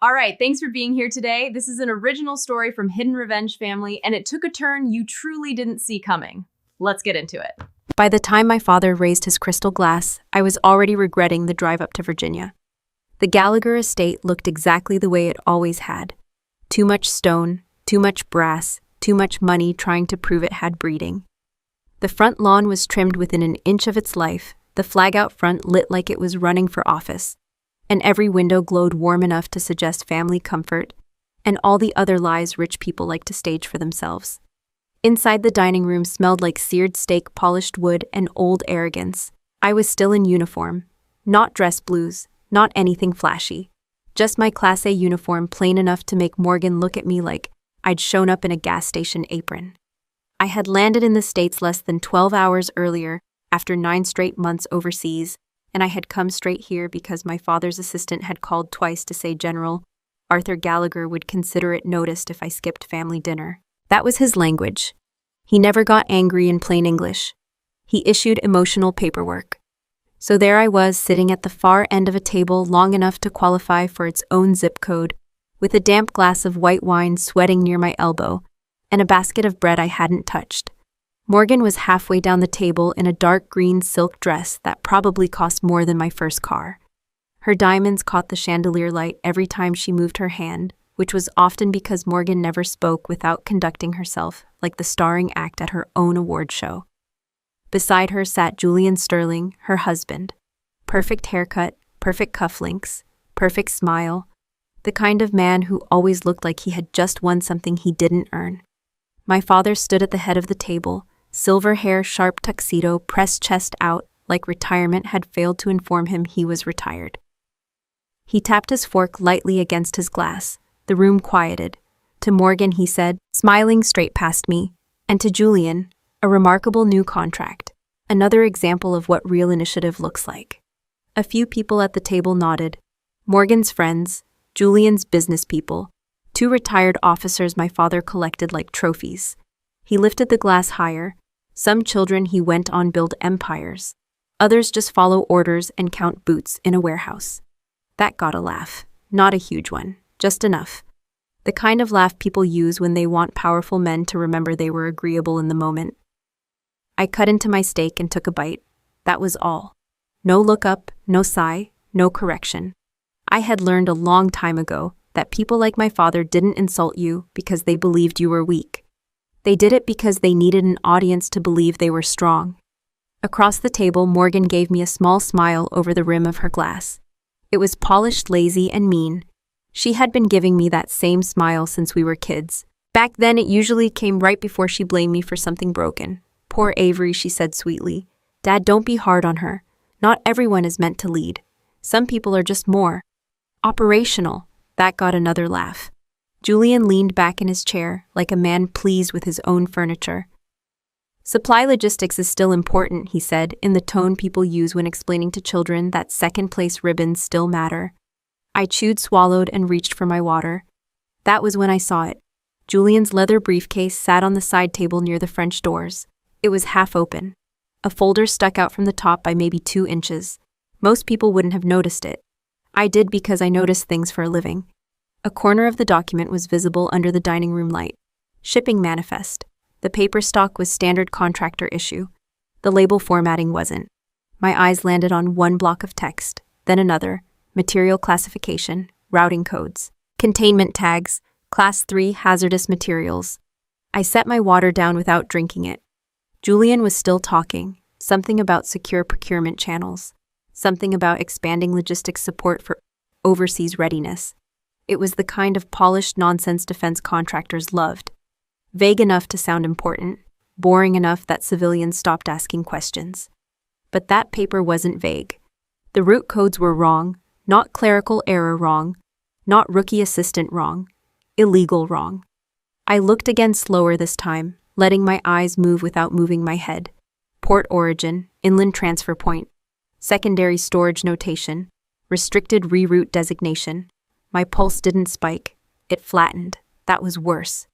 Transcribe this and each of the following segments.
All right, thanks for being here today. This is an original story from Hidden Revenge Family, and it took a turn you truly didn't see coming. Let's get into it. By the time my father raised his crystal glass, I was already regretting the drive up to Virginia. The Gallagher estate looked exactly the way it always had. Too much stone, too much brass, too much money trying to prove it had breeding. The front lawn was trimmed within an inch of its life, the flag out front lit like it was running for office, and every window glowed warm enough to suggest family comfort, and all the other lies rich people like to stage for themselves. Inside the dining room smelled like seared steak, polished wood, and old arrogance. I was still in uniform. Not dress blues, not anything flashy. Just my Class A uniform, plain enough to make Morgan look at me like I'd shown up in a gas station apron. I had landed in the States less than 12 hours earlier, after 9 straight months overseas, and I had come straight here because my father's assistant had called twice to say General Arthur Gallagher would consider it noticed if I skipped family dinner. That was his language. He never got angry in plain English. He issued emotional paperwork. So there I was, sitting at the far end of a table long enough to qualify for its own zip code, with a damp glass of white wine sweating near my elbow, and a basket of bread I hadn't touched. Morgan was halfway down the table in a dark green silk dress that probably cost more than my first car. Her diamonds caught the chandelier light every time she moved her hand, which was often because Morgan never spoke without conducting herself like the starring act at her own award show. Beside her sat Julian Sterling, her husband. Perfect haircut, perfect cufflinks, perfect smile, the kind of man who always looked like he had just won something he didn't earn. My father stood at the head of the table, silver hair, sharp tuxedo, pressed chest out, like retirement had failed to inform him he was retired. He tapped his fork lightly against his glass. The room quieted. To Morgan he said, smiling straight past me, and to Julian, a remarkable new contract. Another example of what real initiative looks like. A few people at the table nodded. Morgan's friends, Julian's business people, 2 retired officers my father collected like trophies. He lifted the glass higher. Some children he went on build empires. Others just follow orders and count boots in a warehouse. That got a laugh. Not a huge one. Just enough. The kind of laugh people use when they want powerful men to remember they were agreeable in the moment. I cut into my steak and took a bite. That was all. No look up, no sigh, no correction. I had learned a long time ago that people like my father didn't insult you because they believed you were weak. They did it because they needed an audience to believe they were strong. Across the table, Morgan gave me a small smile over the rim of her glass. It was polished, lazy, and mean. She had been giving me that same smile since we were kids. Back then, it usually came right before she blamed me for something broken. Poor Avery, she said sweetly. Dad, don't be hard on her. Not everyone is meant to lead. Some people are just more operational. That got another laugh. Julian leaned back in his chair, like a man pleased with his own furniture. Supply logistics is still important, he said, in the tone people use when explaining to children that second-place ribbons still matter. I chewed, swallowed, and reached for my water. That was when I saw it. Julian's leather briefcase sat on the side table near the French doors. It was half open. A folder stuck out from the top by maybe 2 inches. Most people wouldn't have noticed it. I did because I noticed things for a living. A corner of the document was visible under the dining room light. Shipping manifest. The paper stock was standard contractor issue. The label formatting wasn't. My eyes landed on one block of text, then another. Material classification, routing codes, containment tags, Class 3 hazardous materials. I set my water down without drinking it. Julian was still talking, something about secure procurement channels, something about expanding logistics support for overseas readiness. It was the kind of polished nonsense defense contractors loved. Vague enough to sound important, boring enough that civilians stopped asking questions. But that paper wasn't vague. The root codes were wrong. Not clerical error wrong, not rookie assistant wrong, illegal wrong. I looked again slower this time, letting my eyes move without moving my head. Port origin, inland transfer point, secondary storage notation, restricted reroute designation. My pulse didn't spike, it flattened. That was worse.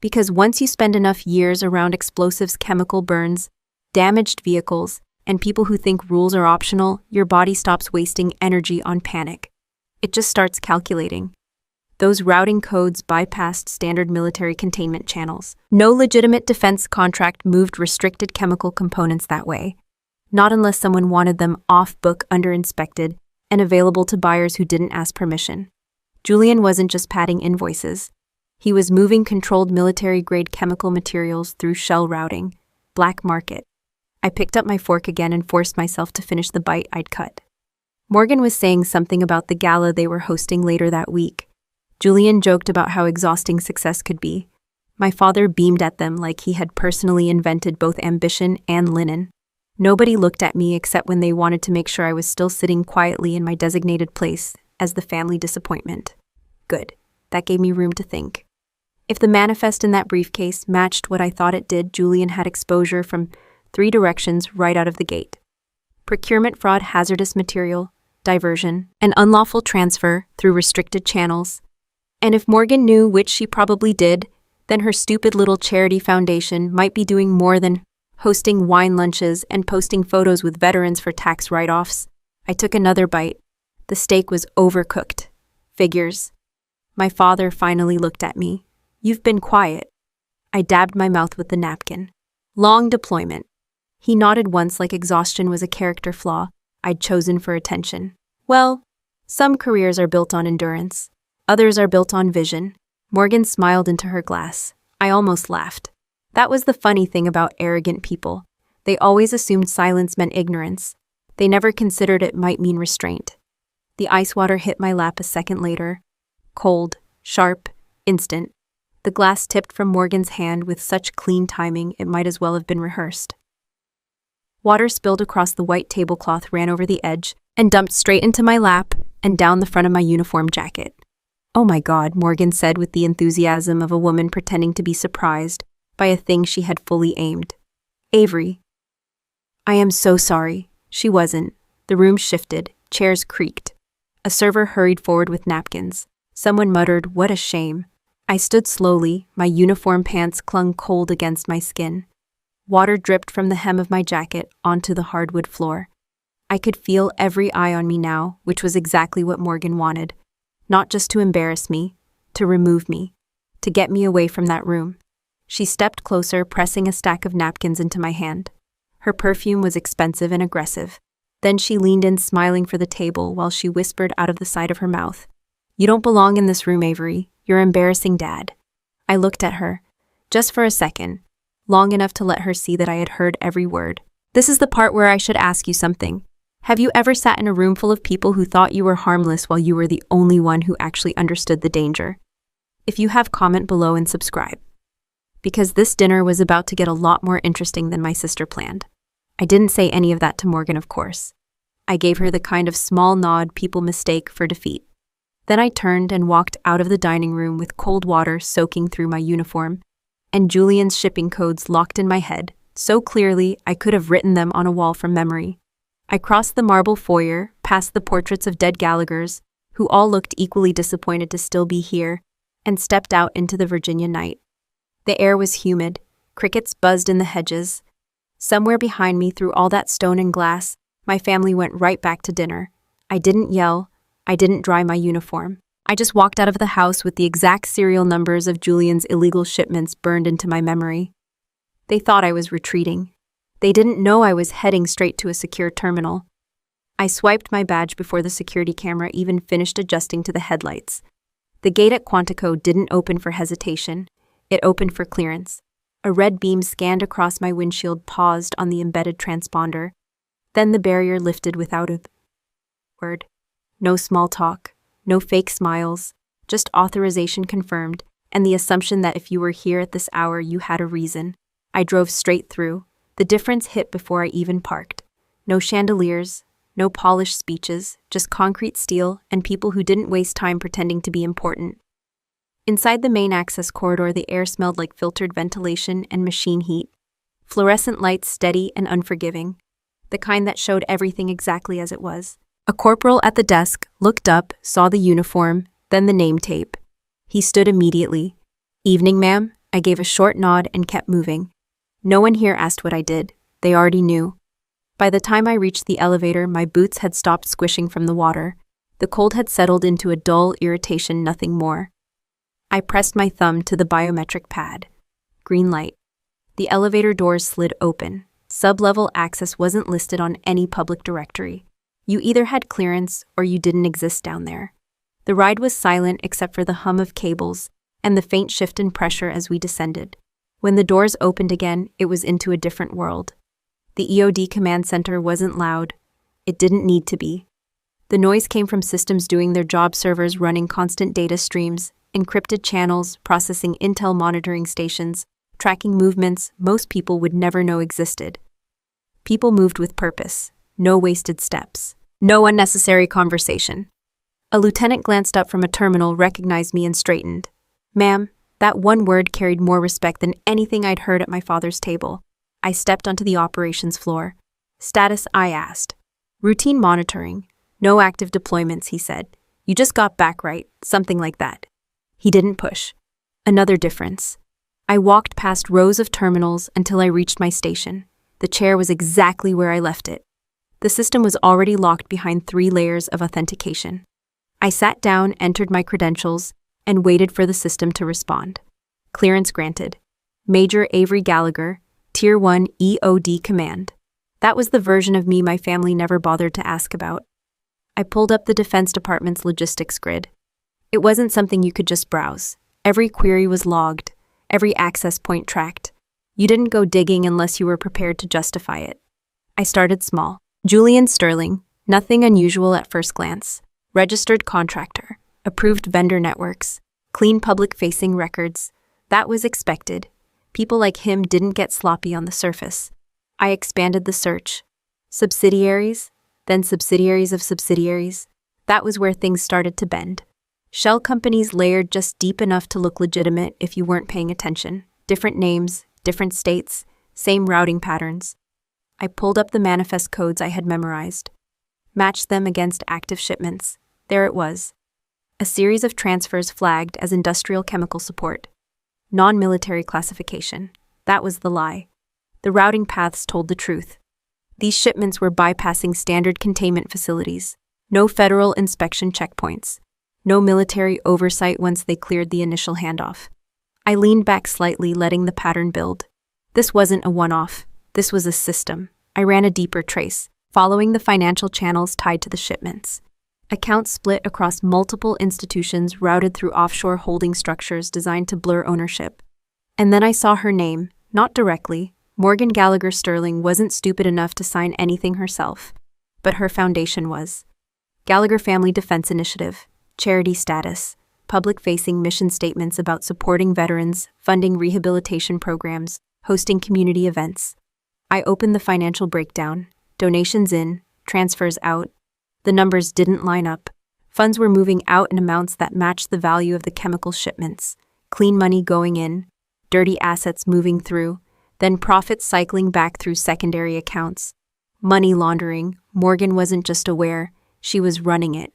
Because once you spend enough years around explosives, chemical burns, damaged vehicles, and people who think rules are optional, your body stops wasting energy on panic. It just starts calculating. Those routing codes bypassed standard military containment channels. No legitimate defense contract moved restricted chemical components that way. Not unless someone wanted them off-book, under-inspected, and available to buyers who didn't ask permission. Julian wasn't just padding invoices. He was moving controlled military-grade chemical materials through shell routing, black market. I picked up my fork again and forced myself to finish the bite I'd cut. Morgan was saying something about the gala they were hosting later that week. Julian joked about how exhausting success could be. My father beamed at them like he had personally invented both ambition and linen. Nobody looked at me except when they wanted to make sure I was still sitting quietly in my designated place as the family disappointment. Good. That gave me room to think. If the manifest in that briefcase matched what I thought it did, Julian had exposure from 3 directions right out of the gate. Procurement fraud, hazardous material, diversion, and unlawful transfer through restricted channels. And if Morgan knew, which she probably did, then her stupid little charity foundation might be doing more than hosting wine lunches and posting photos with veterans for tax write-offs. I took another bite. The steak was overcooked. Figures. My father finally looked at me. You've been quiet. I dabbed my mouth with the napkin. Long deployment. He nodded once like exhaustion was a character flaw I'd chosen for attention. Well, some careers are built on endurance. Others are built on vision. Morgan smiled into her glass. I almost laughed. That was the funny thing about arrogant people. They always assumed silence meant ignorance. They never considered it might mean restraint. The ice water hit my lap a second later. Cold, sharp, instant. The glass tipped from Morgan's hand with such clean timing it might as well have been rehearsed. Water spilled across the white tablecloth, ran over the edge, and dumped straight into my lap and down the front of my uniform jacket. Oh my God, Morgan said with the enthusiasm of a woman pretending to be surprised by a thing she had fully aimed. Avery. I am so sorry. She wasn't. The room shifted. Chairs creaked. A server hurried forward with napkins. Someone muttered, "What a shame." I stood slowly. My uniform pants clung cold against my skin. Water dripped from the hem of my jacket onto the hardwood floor. I could feel every eye on me now, which was exactly what Morgan wanted. Not just to embarrass me, to remove me, to get me away from that room. She stepped closer, pressing a stack of napkins into my hand. Her perfume was expensive and aggressive. Then she leaned in, smiling for the table, while she whispered out of the side of her mouth, "You don't belong in this room, Avery. You're embarrassing Dad." I looked at her, just for a second, long enough to let her see that I had heard every word. This is the part where I should ask you something. Have you ever sat in a room full of people who thought you were harmless while you were the only one who actually understood the danger? If you have, comment below and subscribe. Because this dinner was about to get a lot more interesting than my sister planned. I didn't say any of that to Morgan, of course. I gave her the kind of small nod people mistake for defeat. Then I turned and walked out of the dining room with cold water soaking through my uniform, and Julian's shipping codes locked in my head, so clearly I could have written them on a wall from memory. I crossed the marble foyer, past the portraits of dead Gallaghers, who all looked equally disappointed to still be here, and stepped out into the Virginia night. The air was humid, crickets buzzed in the hedges. Somewhere behind me, through all that stone and glass, my family went right back to dinner. I didn't yell, I didn't dry my uniform. I just walked out of the house with the exact serial numbers of Julian's illegal shipments burned into my memory. They thought I was retreating. They didn't know I was heading straight to a secure terminal. I swiped my badge before the security camera even finished adjusting to the headlights. The gate at Quantico didn't open for hesitation. It opened for clearance. A red beam scanned across my windshield, paused on the embedded transponder. Then the barrier lifted without a word. No small talk, no fake smiles, just authorization confirmed, and the assumption that if you were here at this hour, you had a reason. I drove straight through. The difference hit before I even parked. No chandeliers, no polished speeches, just concrete steel and people who didn't waste time pretending to be important. Inside the main access corridor, the air smelled like filtered ventilation and machine heat. Fluorescent lights, steady and unforgiving. The kind that showed everything exactly as it was. A corporal at the desk looked up, saw the uniform, then the name tape. He stood immediately. "Evening, ma'am." I gave a short nod and kept moving. No one here asked what I did. They already knew. By the time I reached the elevator, my boots had stopped squishing from the water. The cold had settled into a dull irritation, nothing more. I pressed my thumb to the biometric pad. Green light. The elevator doors slid open. Sub-level access wasn't listed on any public directory. You either had clearance or you didn't exist down there. The ride was silent except for the hum of cables and the faint shift in pressure as we descended. When the doors opened again, it was into a different world. The EOD command center wasn't loud. It didn't need to be. The noise came from systems doing their job, servers running constant data streams, encrypted channels, processing intel, monitoring stations, tracking movements most people would never know existed. People moved with purpose. No wasted steps. No unnecessary conversation. A lieutenant glanced up from a terminal, recognized me, and straightened. "Ma'am," that one word carried more respect than anything I'd heard at my father's table. I stepped onto the operations floor. "Status?" I asked. "Routine monitoring. No active deployments," he said. "You just got back, right?" Something like that. He didn't push. Another difference. I walked past rows of terminals until I reached my station. The chair was exactly where I left it. The system was already locked behind 3 layers of authentication. I sat down, entered my credentials, and waited for the system to respond. Clearance granted. Major Avery Gallagher, Tier 1 EOD Command. That was the version of me my family never bothered to ask about. I pulled up the Defense Department's logistics grid. It wasn't something you could just browse. Every query was logged, every access point tracked. You didn't go digging unless you were prepared to justify it. I started small. Julian Sterling, nothing unusual at first glance. Registered contractor, approved vendor networks, clean public-facing records. That was expected. People like him didn't get sloppy on the surface. I expanded the search. Subsidiaries, then subsidiaries of subsidiaries. That was where things started to bend. Shell companies layered just deep enough to look legitimate if you weren't paying attention. Different names, different states, same routing patterns. I pulled up the manifest codes I had memorized. Matched them against active shipments. There it was. A series of transfers flagged as industrial chemical support. Non-military classification. That was the lie. The routing paths told the truth. These shipments were bypassing standard containment facilities. No federal inspection checkpoints. No military oversight once they cleared the initial handoff. I leaned back slightly, letting the pattern build. This wasn't a one-off. This was a system. I ran a deeper trace, following the financial channels tied to the shipments. Accounts split across multiple institutions routed through offshore holding structures designed to blur ownership. And then I saw her name, not directly. Morgan Gallagher Sterling wasn't stupid enough to sign anything herself, but her foundation was. Gallagher Family Defense Initiative, charity status, public-facing mission statements about supporting veterans, funding rehabilitation programs, hosting community events. I opened the financial breakdown. Donations in, transfers out. The numbers didn't line up. Funds were moving out in amounts that matched the value of the chemical shipments. Clean money going in, dirty assets moving through, then profits cycling back through secondary accounts. Money laundering. Morgan wasn't just aware, she was running it.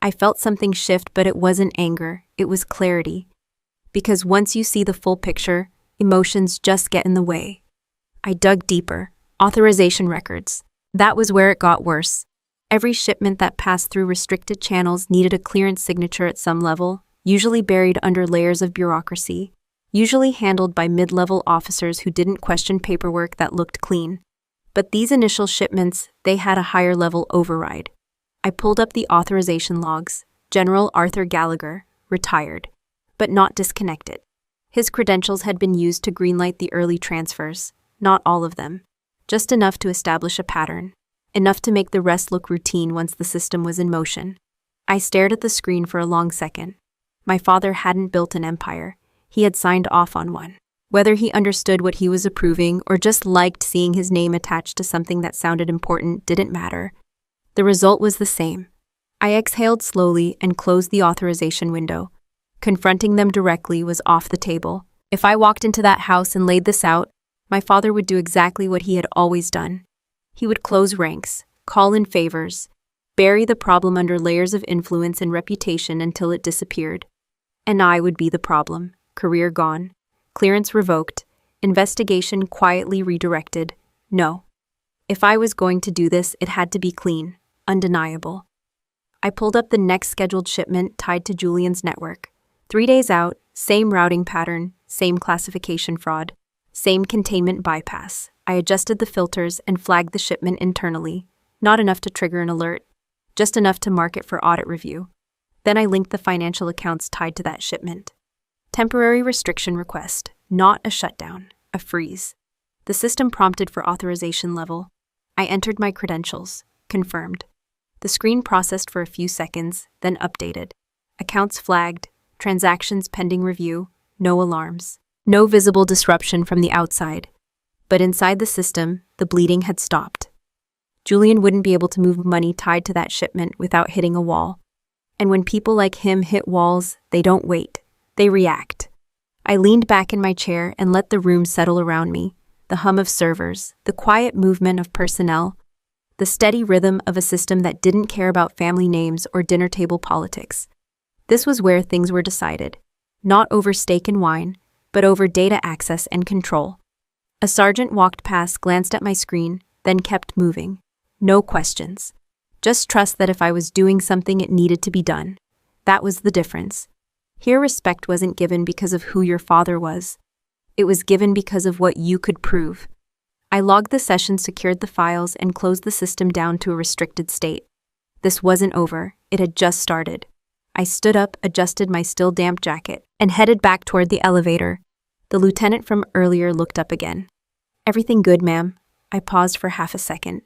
I felt something shift, but it wasn't anger, it was clarity. Because once you see the full picture, emotions just get in the way. I dug deeper. Authorization records. That was where it got worse. Every shipment that passed through restricted channels needed a clearance signature at some level, usually buried under layers of bureaucracy, usually handled by mid-level officers who didn't question paperwork that looked clean. But these initial shipments, they had a higher-level override. I pulled up the authorization logs. General Arthur Gallagher, retired, but not disconnected. His credentials had been used to greenlight the early transfers, not all of them, just enough to establish a pattern, enough to make the rest look routine once the system was in motion. I stared at the screen for a long second. My father hadn't built an empire, he had signed off on one. Whether he understood what he was approving or just liked seeing his name attached to something that sounded important didn't matter. The result was the same. I exhaled slowly and closed the authorization window. Confronting them directly was off the table. If I walked into that house and laid this out, my father would do exactly what he had always done. He would close ranks, call in favors, bury the problem under layers of influence and reputation until it disappeared. And I would be the problem. Career gone, clearance revoked, investigation quietly redirected. No. If I was going to do this, it had to be clean, undeniable. I pulled up the next scheduled shipment tied to Julian's network. 3 days out, same routing pattern, same classification fraud, same containment bypass. I adjusted the filters and flagged the shipment internally. Not enough to trigger an alert, just enough to mark it for audit review. Then I linked the financial accounts tied to that shipment. Temporary restriction request, not a shutdown, a freeze. The system prompted for authorization level. I entered my credentials, confirmed. The screen processed for a few seconds, then updated. Accounts flagged, transactions pending review, no alarms. No visible disruption from the outside. But inside the system, the bleeding had stopped. Julian wouldn't be able to move money tied to that shipment without hitting a wall. And when people like him hit walls, they don't wait. They react. I leaned back in my chair and let the room settle around me. The hum of servers, the quiet movement of personnel, the steady rhythm of a system that didn't care about family names or dinner table politics. This was where things were decided. Not over steak and wine, but over data access and control. A sergeant walked past, glanced at my screen, then kept moving. No questions. Just trust that if I was doing something, it needed to be done. That was the difference. Here, respect wasn't given because of who your father was. It was given because of what you could prove. I logged the session, secured the files, and closed the system down to a restricted state. This wasn't over. It had just started. I stood up, adjusted my still damp jacket, and headed back toward the elevator. The lieutenant from earlier looked up again. "Everything good, ma'am?" I paused for half a second.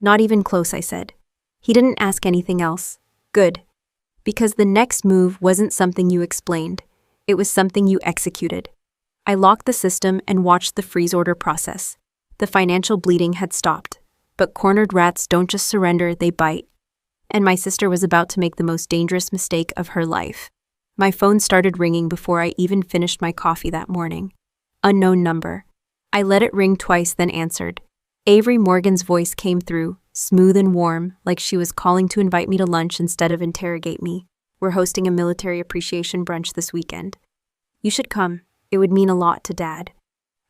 "Not even close," I said. He didn't ask anything else. Good. Because the next move wasn't something you explained. It was something you executed. I locked the system and watched the freeze order process. The financial bleeding had stopped. But cornered rats don't just surrender, they bite. And my sister was about to make the most dangerous mistake of her life. My phone started ringing before I even finished my coffee that morning. Unknown number. I let it ring twice, then answered. Avery Morgan's voice came through, smooth and warm, like she was calling to invite me to lunch instead of interrogate me. "We're hosting a military appreciation brunch this weekend. You should come. It would mean a lot to Dad."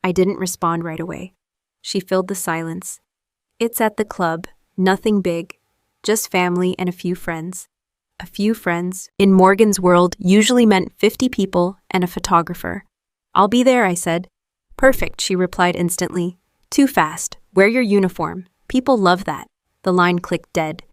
I didn't respond right away. She filled the silence. "It's at the club. Nothing big. Just family and a few friends." A few friends, in Morgan's world, usually meant 50 people and a photographer. "I'll be there," I said. "Perfect," she replied instantly. "Too fast. Wear your uniform. People love that." The line clicked dead.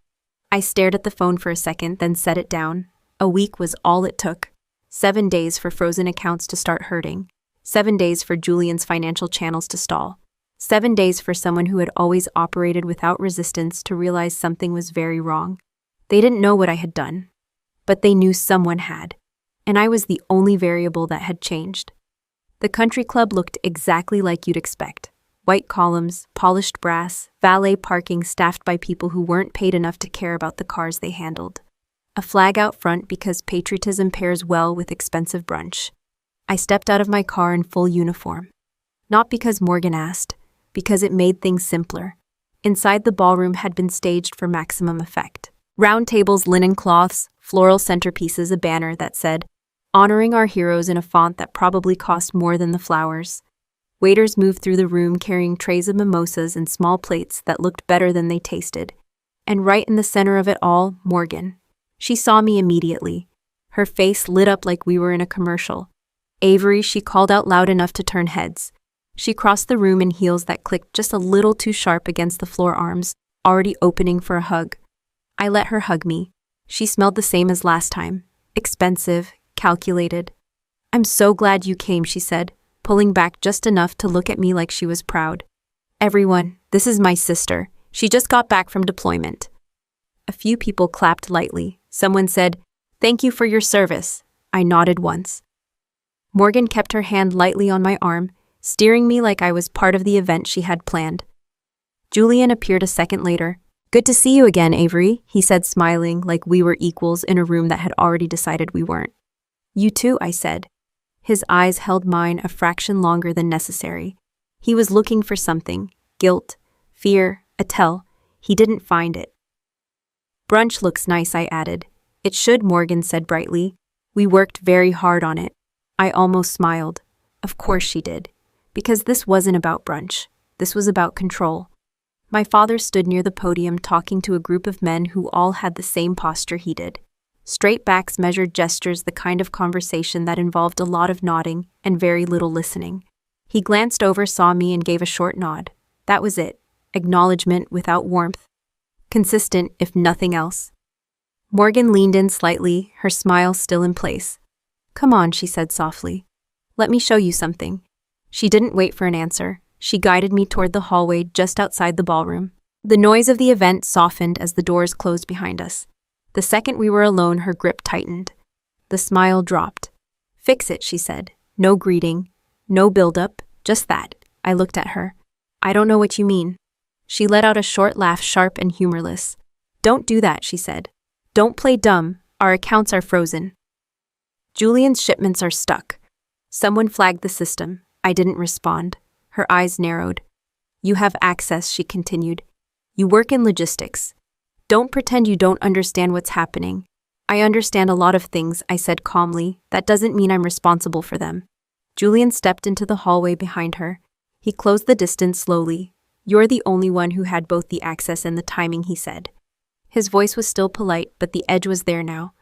I stared at the phone for a second, then set it down. A week was all it took. 7 days for frozen accounts to start hurting. 7 days for Julian's financial channels to stall. 7 days for someone who had always operated without resistance to realize something was very wrong. They didn't know what I had done, but they knew someone had, and I was the only variable that had changed. The country club looked exactly like you'd expect. White columns, polished brass, valet parking staffed by people who weren't paid enough to care about the cars they handled. A flag out front because patriotism pairs well with expensive brunch. I stepped out of my car in full uniform. Not because Morgan asked, because it made things simpler. Inside the ballroom had been staged for maximum effect. Round tables, linen cloths, floral centerpieces, a banner that said, "Honoring our heroes," in a font that probably cost more than the flowers. Waiters moved through the room carrying trays of mimosas and small plates that looked better than they tasted. And right in the center of it all, Morgan. She saw me immediately. Her face lit up like we were in a commercial. "Avery," she called out loud enough to turn heads. She crossed the room in heels that clicked just a little too sharp against the floor arms, already opening for a hug. I let her hug me. She smelled the same as last time. Expensive, calculated. "I'm so glad you came," she said, pulling back just enough to look at me like she was proud. "Everyone, this is my sister. She just got back from deployment." A few people clapped lightly. Someone said, "Thank you for your service." I nodded once. Morgan kept her hand lightly on my arm, steering me like I was part of the event she had planned. Julian appeared a second later. "Good to see you again, Avery," he said, smiling like we were equals in a room that had already decided we weren't. "You too," I said. His eyes held mine a fraction longer than necessary. He was looking for something. Guilt, fear, a tell. He didn't find it. "Brunch looks nice," I added. "It should," Morgan said brightly. "We worked very hard on it." I almost smiled. Of course she did. Because this wasn't about brunch. This was about control. My father stood near the podium talking to a group of men who all had the same posture he did. Straight backs, measured gestures, the kind of conversation that involved a lot of nodding and very little listening. He glanced over, saw me, and gave a short nod. That was it. Acknowledgement without warmth. Consistent, if nothing else. Morgan leaned in slightly, her smile still in place. "Come on," she said softly. "Let me show you something." She didn't wait for an answer. She guided me toward the hallway just outside the ballroom. The noise of the event softened as the doors closed behind us. The second we were alone, her grip tightened. The smile dropped. "Fix it," she said. No greeting, no build-up, just that. I looked at her. "I don't know what you mean." She let out a short laugh, sharp and humorless. "Don't do that," she said. "Don't play dumb. Our accounts are frozen. Julian's shipments are stuck." Someone flagged the system. I didn't respond. Her eyes narrowed. "You have access," she continued. "You work in logistics. Don't pretend you don't understand what's happening." "I understand a lot of things," I said calmly. "That doesn't mean I'm responsible for them." Julian stepped into the hallway behind her. He closed the distance slowly. "You're the only one who had both the access and the timing," he said. His voice was still polite, but the edge was there now.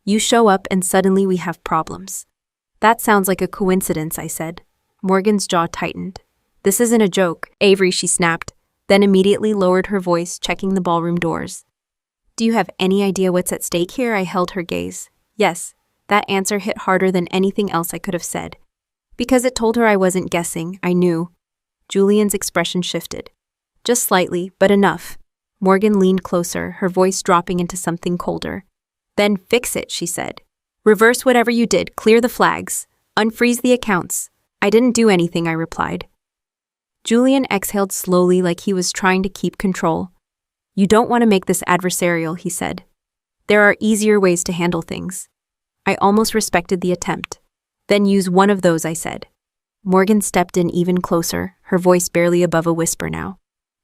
"You show up and suddenly we have problems." "That sounds like a coincidence," I said. Morgan's jaw tightened. "This isn't a joke, Avery," she snapped, then immediately lowered her voice, checking the ballroom doors. "Do you have any idea what's at stake here?" I held her gaze. Yes, that answer hit harder than anything else I could have said. Because it told her I wasn't guessing, I knew. Julian's expression shifted. Just slightly, but enough. Morgan leaned closer, her voice dropping into something colder. "Then fix it," she said. "Reverse whatever you did, clear the flags, unfreeze the accounts." "I didn't do anything," I replied. Julian exhaled slowly like he was trying to keep control. "You don't want to make this adversarial," he said. "There are easier ways to handle things." I almost respected the attempt. "Then use one of those," I said. Morgan stepped in even closer, her voice barely above a whisper now.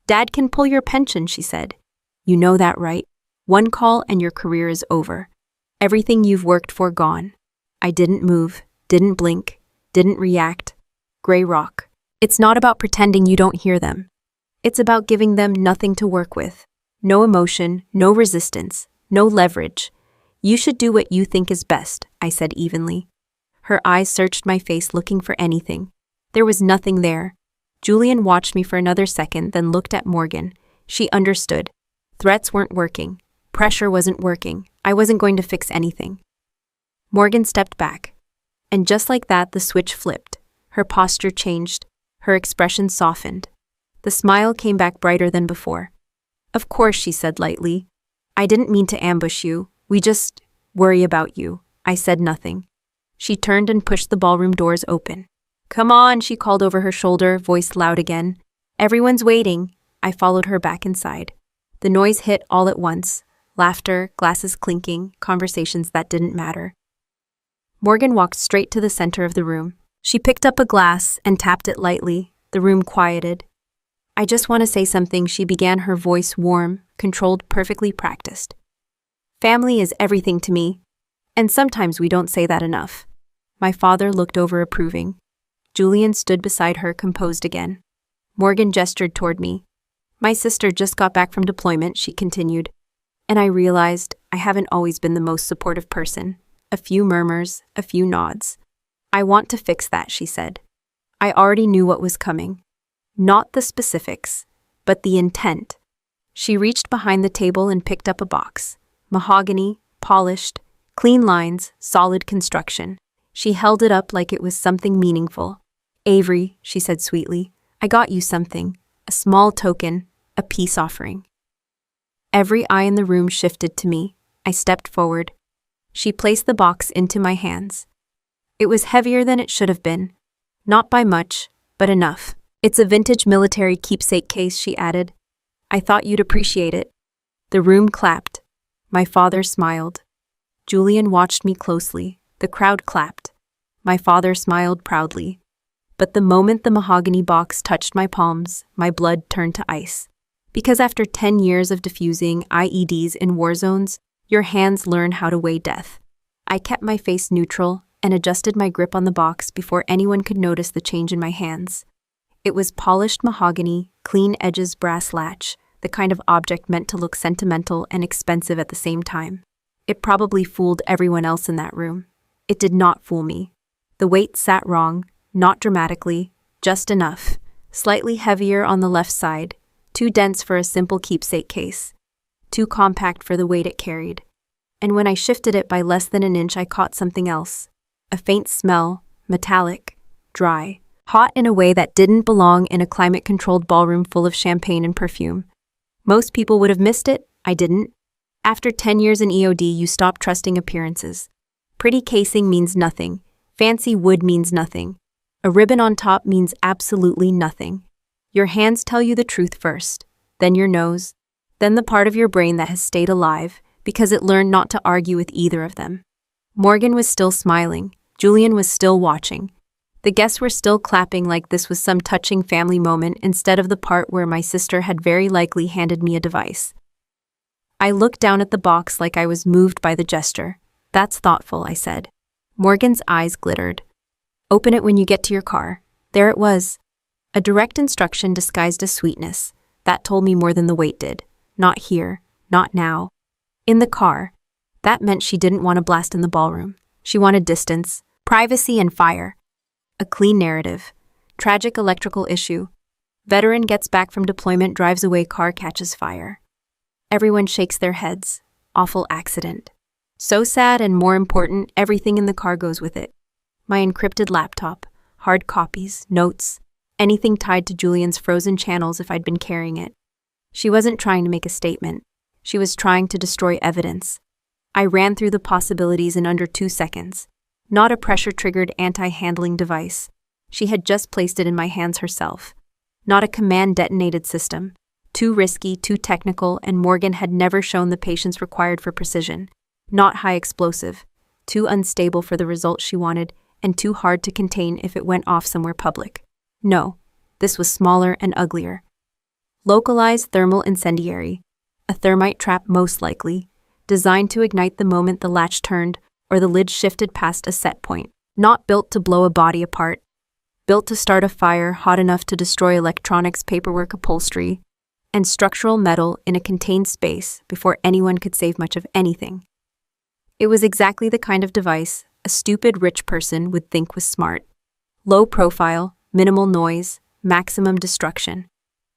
"Dad can pull your pension," she said. "You know that, right? One call and your career is over. Everything you've worked for gone." I didn't move, didn't blink, didn't react. Gray rock. It's not about pretending you don't hear them. It's about giving them nothing to work with. No emotion, no resistance, no leverage. "You should do what you think is best," I said evenly. Her eyes searched my face, looking for anything. There was nothing there. Julian watched me for another second, then looked at Morgan. She understood. Threats weren't working. Pressure wasn't working. I wasn't going to fix anything. Morgan stepped back. And just like that, the switch flipped. Her posture changed. Her expression softened. The smile came back brighter than before. "Of course," she said lightly. "I didn't mean to ambush you. We just worry about you." I said nothing. She turned and pushed the ballroom doors open. "Come on," she called over her shoulder, voice loud again. "Everyone's waiting." I followed her back inside. The noise hit all at once. Laughter, glasses clinking, conversations that didn't matter. Morgan walked straight to the center of the room. She picked up a glass and tapped it lightly. The room quieted. "I just want to say something," she began, her voice warm, controlled, perfectly practiced. "Family is everything to me. And sometimes we don't say that enough." My father looked over approving. Julian stood beside her, composed again. Morgan gestured toward me. "My sister just got back from deployment," she continued. And I realized I haven't always been the most supportive person. A few murmurs, a few nods. "I want to fix that," she said. I already knew what was coming. Not the specifics, but the intent. She reached behind the table and picked up a box. Mahogany, polished, clean lines, solid construction. She held it up like it was something meaningful. "Avery," she said sweetly, "I got you something. A small token, a peace offering." Every eye in the room shifted to me. I stepped forward. She placed the box into my hands. It was heavier than it should have been. Not by much, but enough. "It's a vintage military keepsake case," she added. "I thought you'd appreciate it." The room clapped. My father smiled. Julian watched me closely. The crowd clapped. My father smiled proudly. But the moment the mahogany box touched my palms, my blood turned to ice. Because after 10 years of diffusing IEDs in war zones, your hands learn how to weigh death. I kept my face neutral and adjusted my grip on the box before anyone could notice the change in my hands. It was polished mahogany, clean edges brass latch, the kind of object meant to look sentimental and expensive at the same time. It probably fooled everyone else in that room. It did not fool me. The weight sat wrong, not dramatically, just enough. Slightly heavier on the left side, too dense for a simple keepsake case, too compact for the weight it carried. And when I shifted it by less than an inch, I caught something else. A faint smell, metallic, dry, hot in a way that didn't belong in a climate-controlled ballroom full of champagne and perfume. Most people would have missed it, I didn't. After 10 years in EOD, you stop trusting appearances. Pretty casing means nothing. Fancy wood means nothing. A ribbon on top means absolutely nothing. Your hands tell you the truth first, then your nose, then the part of your brain that has stayed alive because it learned not to argue with either of them. Morgan was still smiling. Julian was still watching. The guests were still clapping like this was some touching family moment instead of the part where my sister had very likely handed me a device. I looked down at the box like I was moved by the gesture. "That's thoughtful," I said. Morgan's eyes glittered. "Open it when you get to your car." There it was. A direct instruction disguised as sweetness. That told me more than the weight did. Not here. Not now. In the car. That meant she didn't want a blast in the ballroom. She wanted distance, privacy, and fire. A clean narrative. Tragic electrical issue. Veteran gets back from deployment, drives away, car catches fire. Everyone shakes their heads. Awful accident. So sad, and more important, everything in the car goes with it. My encrypted laptop, hard copies, notes, anything tied to Julian's frozen channels if I'd been carrying it. She wasn't trying to make a statement. She was trying to destroy evidence. I ran through the possibilities in under 2 seconds. Not a pressure-triggered anti-handling device. She had just placed it in my hands herself. Not a command-detonated system. Too risky, too technical, and Morgan had never shown the patience required for precision. Not high explosive. Too unstable for the results she wanted, and too hard to contain if it went off somewhere public. No, this was smaller and uglier. Localized thermal incendiary. A thermite trap most likely, designed to ignite the moment the latch turned or the lid shifted past a set point. Not built to blow a body apart. Built to start a fire hot enough to destroy electronics, paperwork, upholstery, and structural metal in a contained space before anyone could save much of anything. It was exactly the kind of device a stupid rich person would think was smart. Low profile, minimal noise, maximum destruction.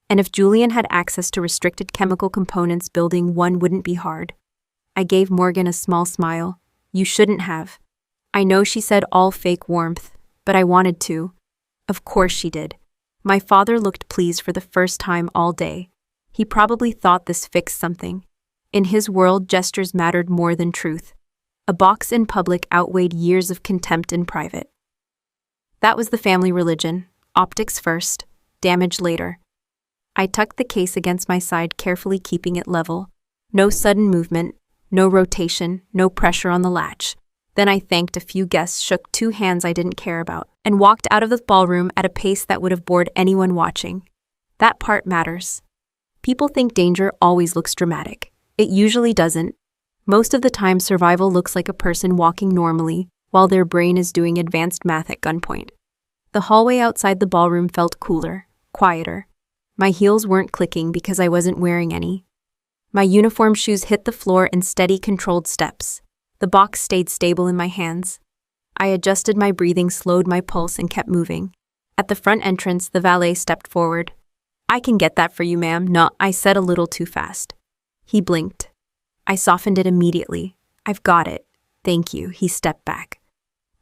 And if Julian had access to restricted chemical components, building one wouldn't be hard. I gave Morgan a small smile. "You shouldn't have." I know she said all fake warmth, but I wanted to. Of course she did. My father looked pleased for the first time all day. He probably thought this fixed something. In his world, gestures mattered more than truth. A box in public outweighed years of contempt in private. That was the family religion. Optics first, damage later. I tucked the case against my side, carefully keeping it level. No sudden movement, no rotation, no pressure on the latch. Then I thanked a few guests, shook 2 hands I didn't care about, and walked out of the ballroom at a pace that would have bored anyone watching. That part matters. People think danger always looks dramatic. It usually doesn't. Most of the time, survival looks like a person walking normally, while their brain is doing advanced math at gunpoint. The hallway outside the ballroom felt cooler, quieter. My heels weren't clicking because I wasn't wearing any. My uniform shoes hit the floor in steady, controlled steps. The box stayed stable in my hands. I adjusted my breathing, slowed my pulse, and kept moving. At the front entrance, the valet stepped forward. "I can get that for you, ma'am." "No," I said a little too fast. He blinked. I softened it immediately. "I've got it. Thank you." He stepped back.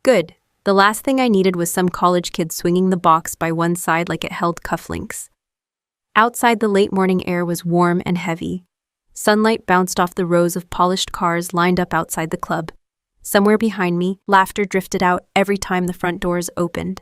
Good. The last thing I needed was some college kid swinging the box by one side like it held cufflinks. Outside, the late morning air was warm and heavy. Sunlight bounced off the rows of polished cars lined up outside the club. Somewhere behind me, laughter drifted out every time the front doors opened.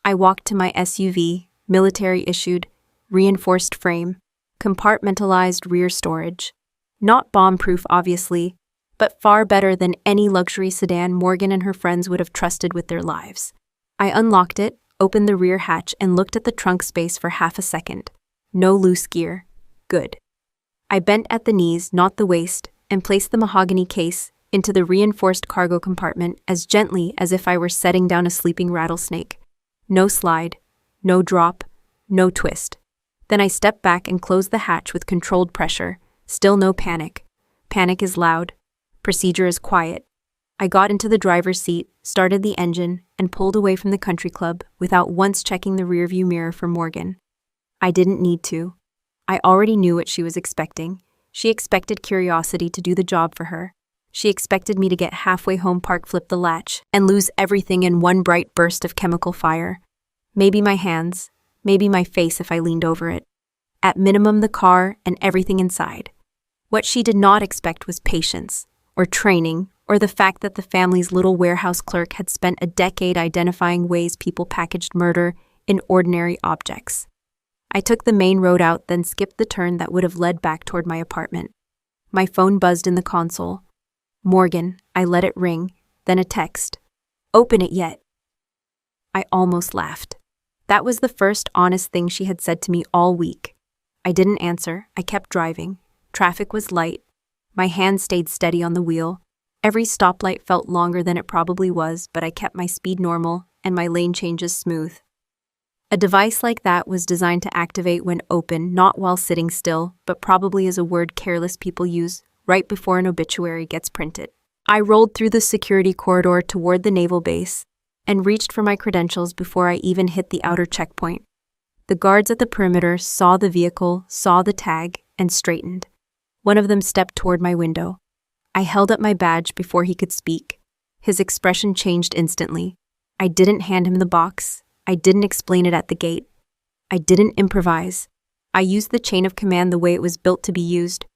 I walked to my SUV, military-issued, reinforced frame, compartmentalized rear storage. Not bomb-proof, obviously, but far better than any luxury sedan Morgan and her friends would have trusted with their lives. I unlocked it, opened the rear hatch, and looked at the trunk space for half a second. No loose gear. Good. I bent at the knees, not the waist, and placed the mahogany case into the reinforced cargo compartment as gently as if I were setting down a sleeping rattlesnake. No slide, no drop, No twist. Then I stepped back and closed the hatch with controlled pressure. Still no panic. Panic is loud. Procedure is quiet. I got into the driver's seat, started the engine, and pulled away from the country club without once checking the rearview mirror for Morgan. I didn't need to. I already knew what she was expecting. She expected curiosity to do the job for her. She expected me to get halfway home, park, flip the latch, and lose everything in one bright burst of chemical fire. Maybe my hands, maybe my face if I leaned over it. At minimum, the car and everything inside. What she did not expect was patience, or training, or the fact that the family's little warehouse clerk had spent a decade identifying ways people packaged murder in ordinary objects. I took the main road out, then skipped the turn that would have led back toward my apartment. My phone buzzed in the console. Morgan, I let it ring, then a text. Open it yet. I almost laughed. That was the first honest thing she had said to me all week. I didn't answer. I kept driving. Traffic was light. My hand stayed steady on the wheel. Every stoplight felt longer than it probably was, but I kept my speed normal and my lane changes smooth. A device like that was designed to activate when open, not while sitting still, but probably is a word careless people use right before an obituary gets printed. I rolled through the security corridor toward the naval base and reached for my credentials before I even hit the outer checkpoint. The guards at the perimeter saw the vehicle, saw the tag, and straightened. One of them stepped toward my window. I held up my badge before he could speak. His expression changed instantly. I didn't hand him the box. I didn't explain it at the gate. I didn't improvise. I used the chain of command the way it was built to be used.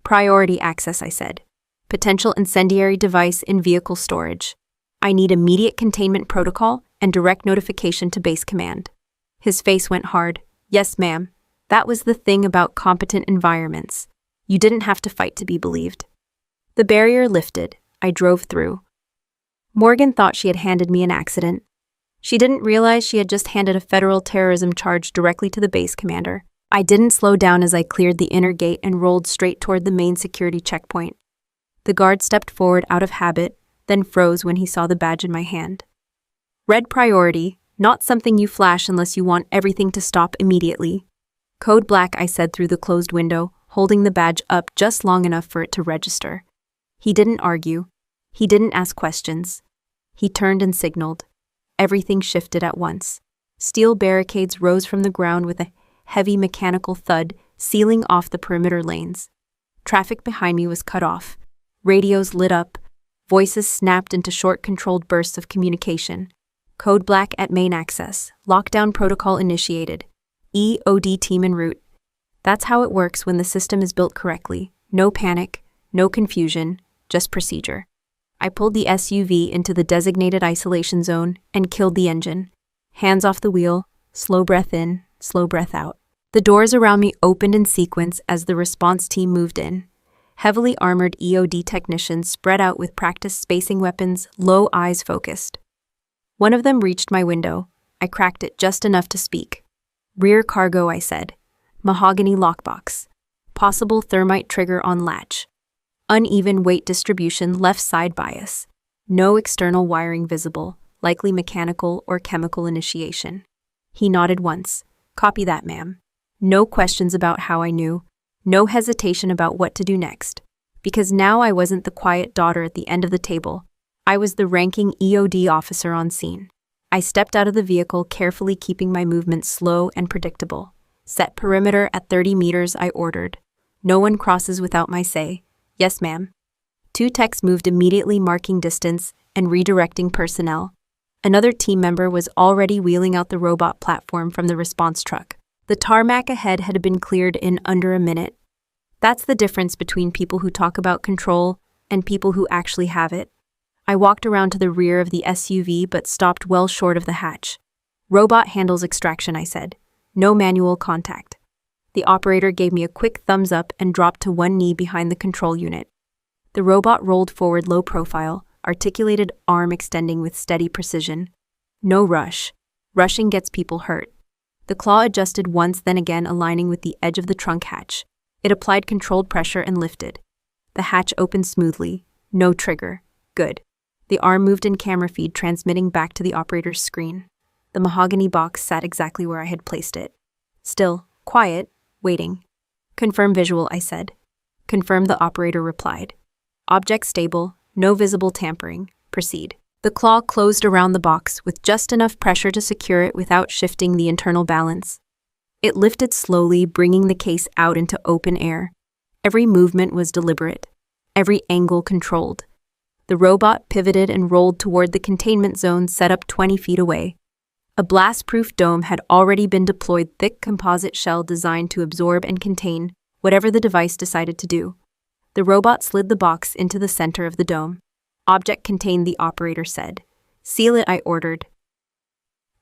Priority access, I said. Potential incendiary device in vehicle storage. I need immediate containment protocol and direct notification to base command. His face went hard. Yes, ma'am. That was the thing about competent environments. You didn't have to fight to be believed. The barrier lifted. I drove through. Morgan thought she had handed me an accident. She didn't realize she had just handed a federal terrorism charge directly to the base commander. I didn't slow down as I cleared the inner gate and rolled straight toward the main security checkpoint. The guard stepped forward out of habit, then froze when he saw the badge in my hand. Red priority, not something you flash unless you want everything to stop immediately. Code black, I said through the closed window, holding the badge up just long enough for it to register. He didn't argue. He didn't ask questions. He turned and signaled. Everything shifted at once. Steel barricades rose from the ground with a heavy mechanical thud, sealing off the perimeter lanes. Traffic behind me was cut off. Radios lit up. Voices snapped into short, controlled bursts of communication. Code black at main access. Lockdown protocol initiated. EOD team en route. That's how it works when the system is built correctly. No panic, no confusion, just procedure. I pulled the SUV into the designated isolation zone and killed the engine. Hands off the wheel, slow breath in, slow breath out. The doors around me opened in sequence as the response team moved in. Heavily armored EOD technicians spread out with practice spacing weapons, low eyes focused. One of them reached my window. I cracked it just enough to speak. Rear cargo, I said. Mahogany lockbox. Possible thermite trigger on latch. Uneven weight distribution, left side bias. No external wiring visible, likely mechanical or chemical initiation. He nodded once. Copy that, ma'am. No questions about how I knew. No hesitation about what to do next. Because now I wasn't the quiet daughter at the end of the table. I was the ranking EOD officer on scene. I stepped out of the vehicle, carefully keeping my movements slow and predictable. Set perimeter at 30 meters, I ordered. No one crosses without my say. Yes, ma'am. 2 techs moved immediately, marking distance and redirecting personnel. Another team member was already wheeling out the robot platform from the response truck. The tarmac ahead had been cleared in under a minute. That's the difference between people who talk about control and people who actually have it. I walked around to the rear of the SUV but stopped well short of the hatch. Robot handles extraction, I said. No manual contact. The operator gave me a quick thumbs up and dropped to one knee behind the control unit. The robot rolled forward low profile, articulated arm extending with steady precision. No rush. Rushing gets people hurt. The claw adjusted once, then again aligning with the edge of the trunk hatch. It applied controlled pressure and lifted. The hatch opened smoothly. No trigger. Good. The arm moved in camera feed, transmitting back to the operator's screen. The mahogany box sat exactly where I had placed it. Still, quiet, waiting. Confirm visual, I said. Confirm, the operator replied. Object stable, no visible tampering. Proceed. The claw closed around the box with just enough pressure to secure it without shifting the internal balance. It lifted slowly, bringing the case out into open air. Every movement was deliberate, every angle controlled. The robot pivoted and rolled toward the containment zone set up 20 feet away. A blast-proof dome had already been deployed, thick composite shell designed to absorb and contain whatever the device decided to do. The robot slid the box into the center of the dome. Object contained, the operator said. Seal it, I ordered.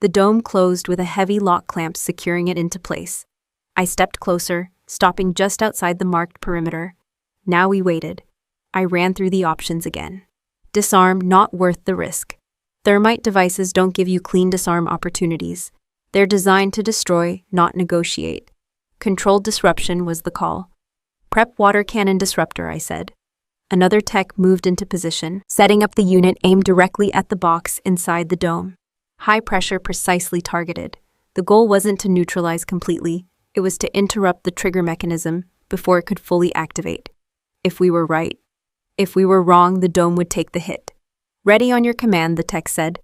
The dome closed with a heavy lock clamp securing it into place. I stepped closer, stopping just outside the marked perimeter. Now we waited. I ran through the options again. Disarm, not worth the risk. Thermite devices don't give you clean disarm opportunities. They're designed to destroy, not negotiate. Controlled disruption was the call. Prep water cannon disruptor, I said. Another tech moved into position, setting up the unit aimed directly at the box inside the dome. High pressure, precisely targeted. The goal wasn't to neutralize completely, it was to interrupt the trigger mechanism before it could fully activate. If we were right. If we were wrong, the dome would take the hit. Ready on your command, the tech said.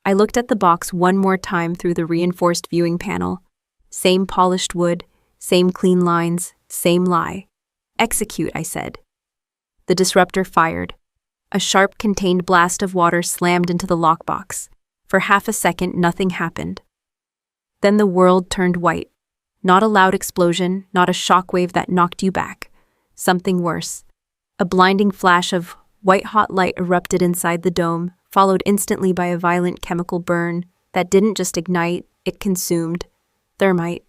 I looked at the box one more time through the reinforced viewing panel. Same polished wood, same clean lines, same lie. Execute, I said. The disruptor fired. A sharp contained blast of water slammed into the lockbox. For half a second, nothing happened. Then the world turned white. Not a loud explosion, not a shockwave that knocked you back. Something worse. A blinding flash of white-hot light erupted inside the dome, followed instantly by a violent chemical burn that didn't just ignite, it consumed. Thermite.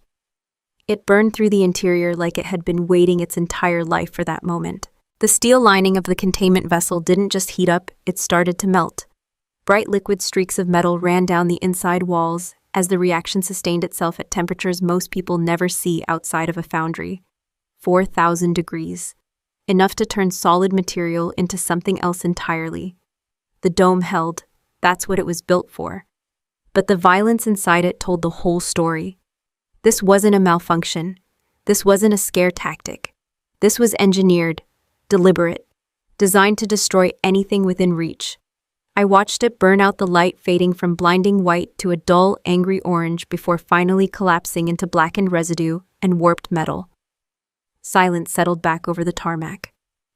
It burned through the interior like it had been waiting its entire life for that moment. The steel lining of the containment vessel didn't just heat up, it started to melt. Bright liquid streaks of metal ran down the inside walls as the reaction sustained itself at temperatures most people never see outside of a foundry. 4,000 degrees. Enough to turn solid material into something else entirely. The dome held. That's what it was built for. But the violence inside it told the whole story. This wasn't a malfunction. This wasn't a scare tactic. This was engineered, deliberate, designed to destroy anything within reach. I watched it burn out, the light fading from blinding white to a dull, angry orange before finally collapsing into blackened residue and warped metal. Silence settled back over the tarmac.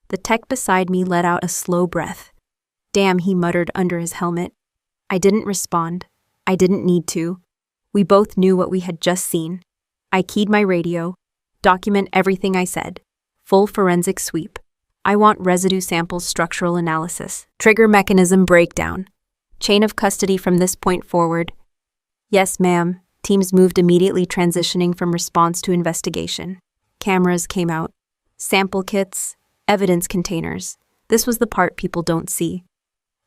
The tech beside me let out a slow breath. Damn, he muttered under his helmet. I didn't respond. I didn't need to. We both knew what we had just seen. I keyed my radio. Document everything I said. Full forensic sweep. I want residue samples, structural analysis, trigger mechanism breakdown. Chain of custody from this point forward. Yes, ma'am. Teams moved immediately, transitioning from response to investigation. Cameras came out. Sample kits, evidence containers. This was the part people don't see.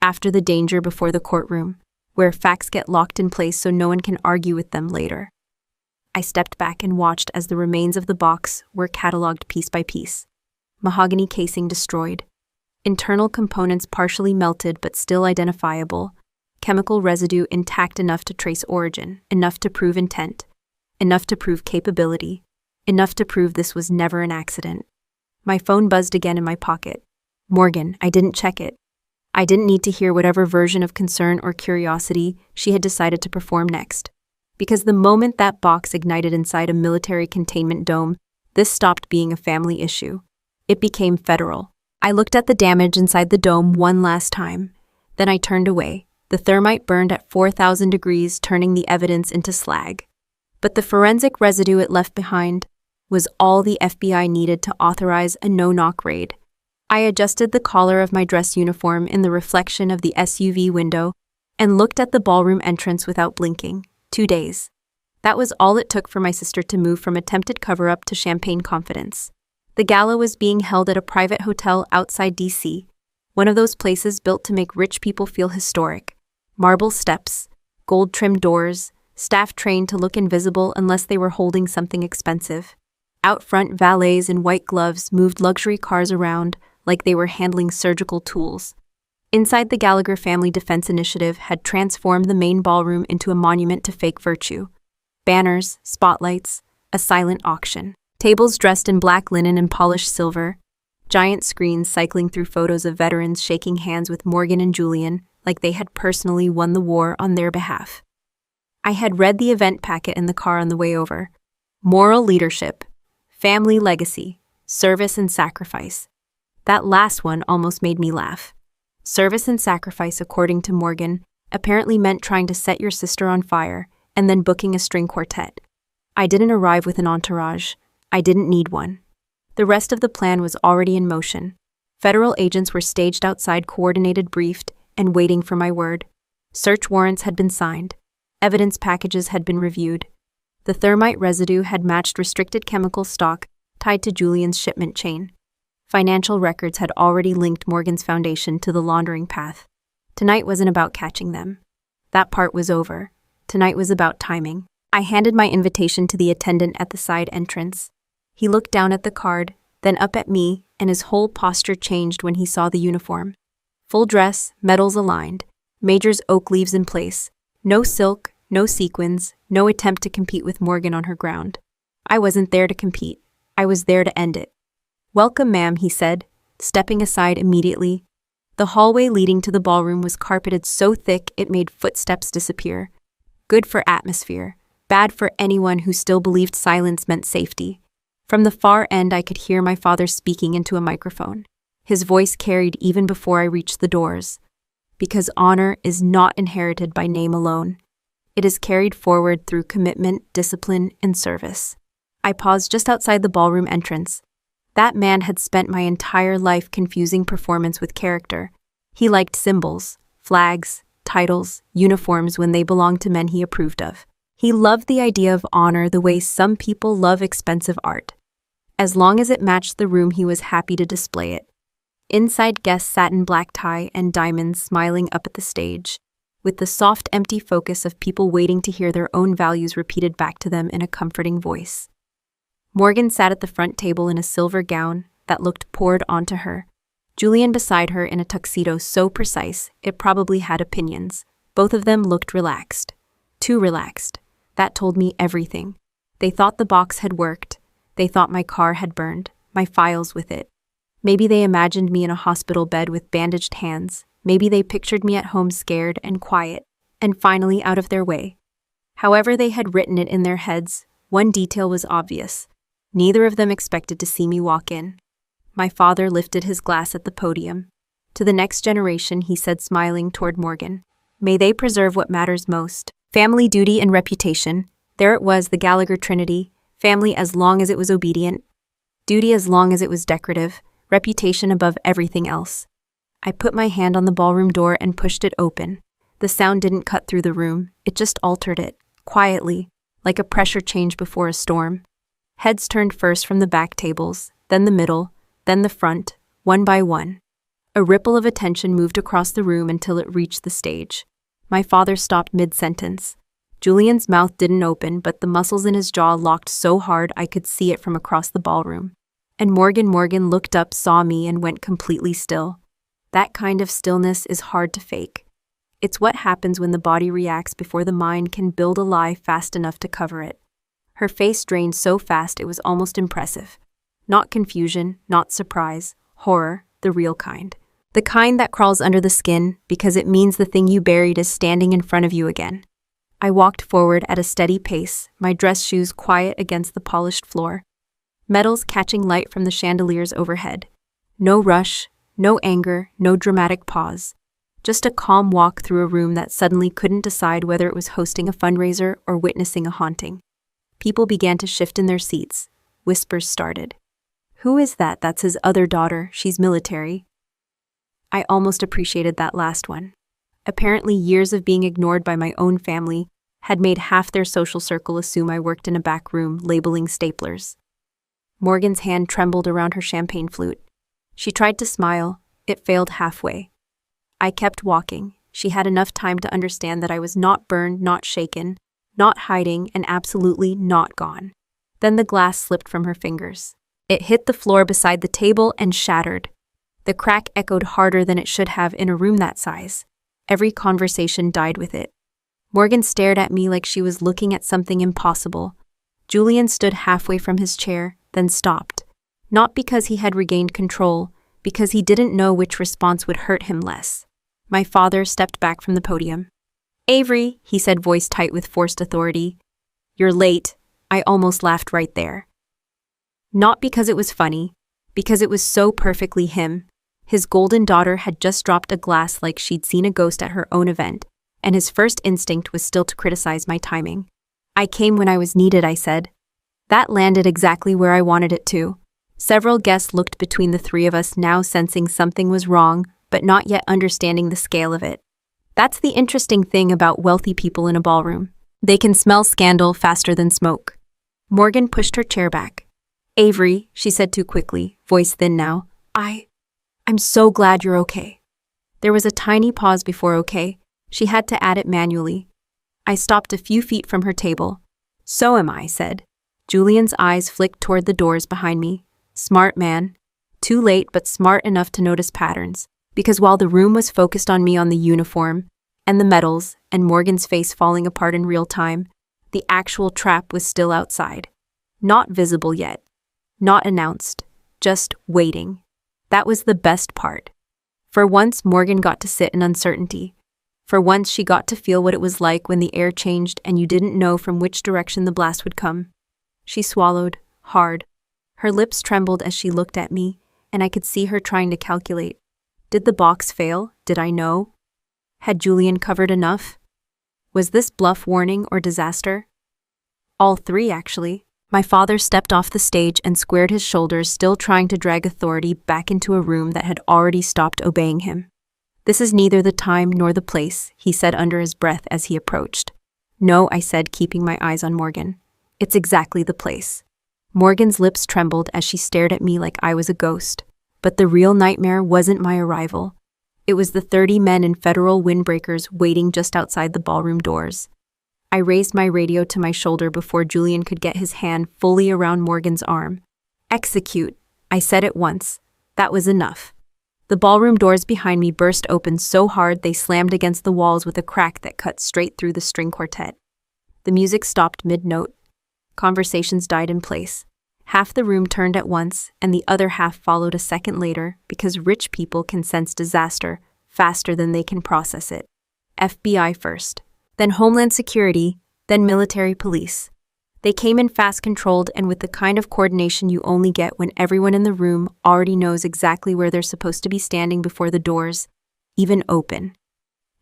After the danger, before the courtroom, where facts get locked in place so no one can argue with them later. I stepped back and watched as the remains of the box were cataloged piece by piece. Mahogany casing destroyed. Internal components partially melted but still identifiable. Chemical residue intact enough to trace origin, enough to prove intent, enough to prove capability, enough to prove this was never an accident. My phone buzzed again in my pocket. Morgan, I didn't check it. I didn't need to hear whatever version of concern or curiosity she had decided to perform next. Because the moment that box ignited inside a military containment dome, this stopped being a family issue. It became federal. I looked at the damage inside the dome one last time. Then I turned away. The thermite burned at 4,000 degrees, turning the evidence into slag. But the forensic residue it left behind was all the FBI needed to authorize a no-knock raid. I adjusted the collar of my dress uniform in the reflection of the SUV window and looked at the ballroom entrance without blinking. 2 days. That was all it took for my sister to move from attempted cover-up to champagne confidence. The gala was being held at a private hotel outside D.C., one of those places built to make rich people feel historic. Marble steps, gold-trimmed doors, staff trained to look invisible unless they were holding something expensive. Out front, valets in white gloves moved luxury cars around like they were handling surgical tools. Inside, the Gallagher Family Defense Initiative had transformed the main ballroom into a monument to fake virtue. Banners, spotlights, A silent auction. Tables dressed in black linen and polished silver. Giant screens cycling through photos of veterans shaking hands with Morgan and Julian like they had personally won the war on their behalf. I had read the event packet in the car on the way over. Moral leadership, family legacy, service and sacrifice. That last one almost made me laugh. Service and sacrifice, according to Morgan, apparently meant trying to set your sister on fire and then booking a string quartet. I didn't arrive with an entourage. I didn't need one. The rest of the plan was already in motion. Federal agents were staged outside, coordinated, briefed, and waiting for my word. Search warrants had been signed. Evidence packages had been reviewed. The thermite residue had matched restricted chemical stock tied to Julian's shipment chain. Financial records had already linked Morgan's foundation to the laundering path. Tonight wasn't about catching them. That part was over. Tonight was about timing. I handed my invitation to the attendant at the side entrance. He looked down at the card, then up at me, and his whole posture changed when he saw the uniform. Full dress, medals aligned, Major's oak leaves in place. No silk, no sequins, no attempt to compete with Morgan on her ground. I wasn't there to compete. I was there to end it. "Welcome, ma'am," he said, stepping aside immediately. The hallway leading to the ballroom was carpeted so thick it made footsteps disappear. Good for atmosphere, bad for anyone who still believed silence meant safety. From the far end, I could hear my father speaking into a microphone. His voice carried even before I reached the doors. Because honor is not inherited by name alone. It is carried forward through commitment, discipline, and service. I paused just outside the ballroom entrance. That man had spent my entire life confusing performance with character. He liked symbols, flags, titles, uniforms when they belonged to men he approved of. He loved the idea of honor the way some people love expensive art. As long as it matched the room, he was happy to display it. Inside, guests sat in black tie and diamonds, smiling up at the stage, with the soft, empty focus of people waiting to hear their own values repeated back to them in a comforting voice. Morgan sat at the front table in a silver gown that looked poured onto her. Julian beside her in a tuxedo so precise it probably had opinions. Both of them looked relaxed. Too relaxed. That told me everything. They thought the box had worked. They thought my car had burned, my files with it. Maybe they imagined me in a hospital bed with bandaged hands. Maybe they pictured me at home scared and quiet, and finally out of their way. However they had written it in their heads, one detail was obvious. Neither of them expected to see me walk in. My father lifted his glass at the podium. To the next generation, he said, smiling toward Morgan, "May they preserve what matters most. Family, duty, and reputation." There it was, the Gallagher Trinity. Family as long as it was obedient. Duty as long as it was decorative. Reputation above everything else. I put my hand on the ballroom door and pushed it open. The sound didn't cut through the room. It just altered it, quietly, like a pressure change before a storm. Heads turned first from the back tables, then the middle, then the front, one by one. A ripple of attention moved across the room until it reached the stage. My father stopped mid-sentence. Julian's mouth didn't open, but the muscles in his jaw locked so hard I could see it from across the ballroom. And Morgan looked up, saw me, and went completely still. That kind of stillness is hard to fake. It's what happens when the body reacts before the mind can build a lie fast enough to cover it. Her face drained so fast it was almost impressive. Not confusion, not surprise, horror, the real kind. The kind that crawls under the skin because it means the thing you buried is standing in front of you again. I walked forward at a steady pace, my dress shoes quiet against the polished floor. Metals catching light from the chandeliers overhead. No rush, no anger, no dramatic pause. Just a calm walk through a room that suddenly couldn't decide whether it was hosting a fundraiser or witnessing a haunting. People began to shift in their seats. Whispers started. "Who is that? That's his other daughter. She's military." I almost appreciated that last one. Apparently, years of being ignored by my own family had made half their social circle assume I worked in a back room labeling staplers. Morgan's hand trembled around her champagne flute. She tried to smile. It failed halfway. I kept walking. She had enough time to understand that I was not burned, not shaken, not hiding, and absolutely not gone. Then the glass slipped from her fingers. It hit the floor beside the table and shattered. The crack echoed harder than it should have in a room that size. Every conversation died with it. Morgan stared at me like she was looking at something impossible. Julian stood halfway from his chair, then stopped. Not because he had regained control, because he didn't know which response would hurt him less. My father stepped back from the podium. "Avery," he said, voice tight with forced authority. "You're late." I almost laughed right there. Not because it was funny, because it was so perfectly him. His golden daughter had just dropped a glass like she'd seen a ghost at her own event, and his first instinct was still to criticize my timing. "I came when I was needed," I said. That landed exactly where I wanted it to. Several guests looked between the three of us, now sensing something was wrong, but not yet understanding the scale of it. That's the interesting thing about wealthy people in a ballroom. They can smell scandal faster than smoke. Morgan pushed her chair back. "Avery," she said too quickly, voice thin now, I'm so glad you're okay." There was a tiny pause before okay. She had to add it manually. I stopped a few feet from her table. "So am I," said. Julian's eyes flicked toward the doors behind me. Smart man. Too late, but smart enough to notice patterns. Because while the room was focused on me, on the uniform, and the medals, and Morgan's face falling apart in real time, the actual trap was still outside. Not visible yet. Not announced. Just waiting. That was the best part. For once, Morgan got to sit in uncertainty. For once, she got to feel what it was like when the air changed and you didn't know from which direction the blast would come. She swallowed, hard. Her lips trembled as she looked at me, and I could see her trying to calculate. Did the box fail? Did I know? Had Julian covered enough? Was this bluff, warning, or disaster? All three, actually. My father stepped off the stage and squared his shoulders, still trying to drag authority back into a room that had already stopped obeying him. "This is neither the time nor the place," he said under his breath as he approached. "No," I said, keeping my eyes on Morgan. "It's exactly the place." Morgan's lips trembled as she stared at me like I was a ghost. But the real nightmare wasn't my arrival. It was the 30 men in federal windbreakers waiting just outside the ballroom doors. I raised my radio to my shoulder before Julian could get his hand fully around Morgan's arm. "Execute," I said at once. That was enough. The ballroom doors behind me burst open so hard they slammed against the walls with a crack that cut straight through the string quartet. The music stopped mid-note. Conversations died in place. Half the room turned at once, and the other half followed a second later, because rich people can sense disaster faster than they can process it. FBI first, then Homeland Security, then military police. They came in fast, controlled, and with the kind of coordination you only get when everyone in the room already knows exactly where they're supposed to be standing before the doors, even open.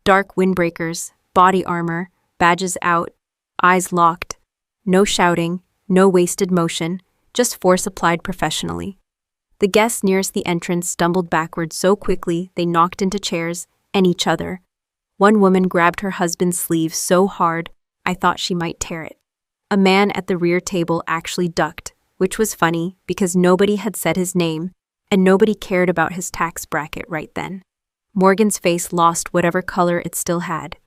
Dark windbreakers, body armor, badges out, eyes locked. No shouting, no wasted motion, just force applied professionally. The guests nearest the entrance stumbled backward so quickly they knocked into chairs and each other. One woman grabbed her husband's sleeve so hard I thought she might tear it. A man at the rear table actually ducked, which was funny because nobody had said his name and nobody cared about his tax bracket right then. Morgan's face lost whatever color it still had.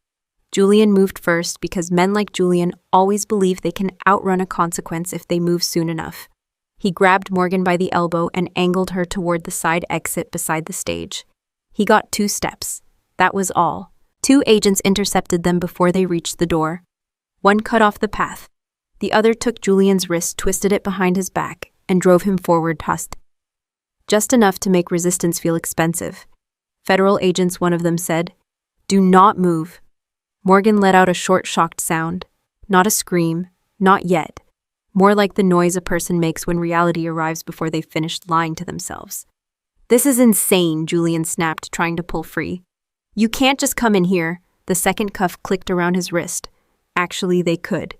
Julian moved first because men like Julian always believe they can outrun a consequence if they move soon enough. He grabbed Morgan by the elbow and angled her toward the side exit beside the stage. He got 2 steps. That was all. 2 agents intercepted them before they reached the door. One cut off the path. The other took Julian's wrist, twisted it behind his back, and drove him forward, just enough to make resistance feel expensive. "Federal agents," one of them said. "Do not move." Morgan let out a short, shocked sound. Not a scream, not yet. More like the noise a person makes when reality arrives before they've finished lying to themselves. "This is insane," Julian snapped, trying to pull free. "You can't just come in here." The second cuff clicked around his wrist. Actually, they could.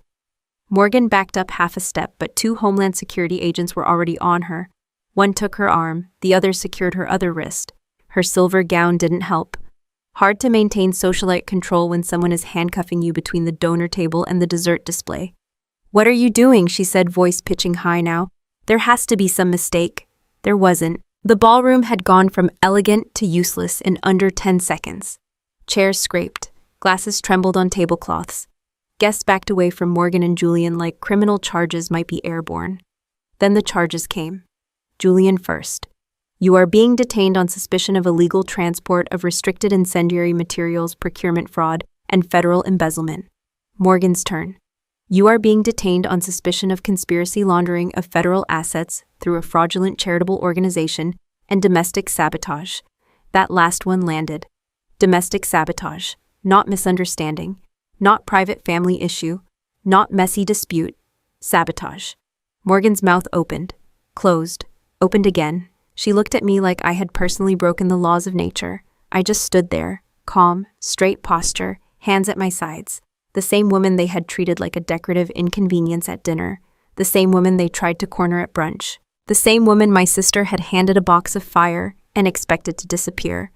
Morgan backed up half a step, but 2 Homeland Security agents were already on her. One took her arm, the other secured her other wrist. Her silver gown didn't help. Hard to maintain socialite control when someone is handcuffing you between the donor table and the dessert display. "What are you doing?" she said, voice pitching high now. "There has to be some mistake." There wasn't. The ballroom had gone from elegant to useless in under 10 seconds. Chairs scraped. Glasses trembled on tablecloths. Guests backed away from Morgan and Julian like criminal charges might be airborne. Then the charges came. Julian first. "You are being detained on suspicion of illegal transport of restricted incendiary materials, procurement fraud, and federal embezzlement." Morgan's turn. You are being detained on suspicion of conspiracy laundering of federal assets through a fraudulent charitable organization and domestic sabotage. That last one landed. Domestic sabotage, not misunderstanding, not private family issue, not messy dispute, sabotage. Morgan's mouth opened, closed, opened again. She looked at me like I had personally broken the laws of nature. I just stood there, calm, straight posture, hands at my sides. The same woman they had treated like a decorative inconvenience at dinner. The same woman they tried to corner at brunch. The same woman my sister had handed a box of fire and expected to disappear.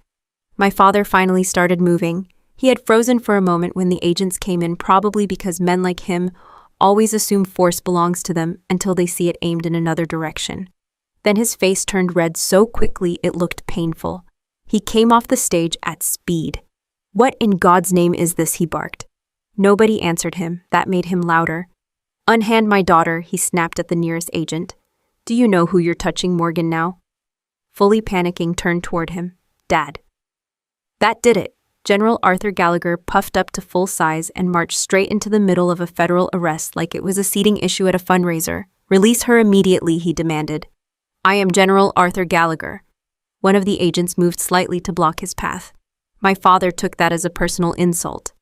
My father finally started moving. He had frozen for a moment when the agents came in, probably because men like him always assume force belongs to them until they see it aimed in another direction. Then his face turned red so quickly it looked painful. He came off the stage at speed. "What in God's name is this?" he barked. Nobody answered him. That made him louder. "Unhand my daughter," he snapped at the nearest agent. "Do you know who you're touching, Morgan, now?" Fully panicking, turned toward him. "Dad." That did it. General Arthur Gallagher puffed up to full size and marched straight into the middle of a federal arrest like it was a seating issue at a fundraiser. "Release her immediately," he demanded. "I am General Arthur Gallagher." One of the agents moved slightly to block his path. My father took that as a personal insult.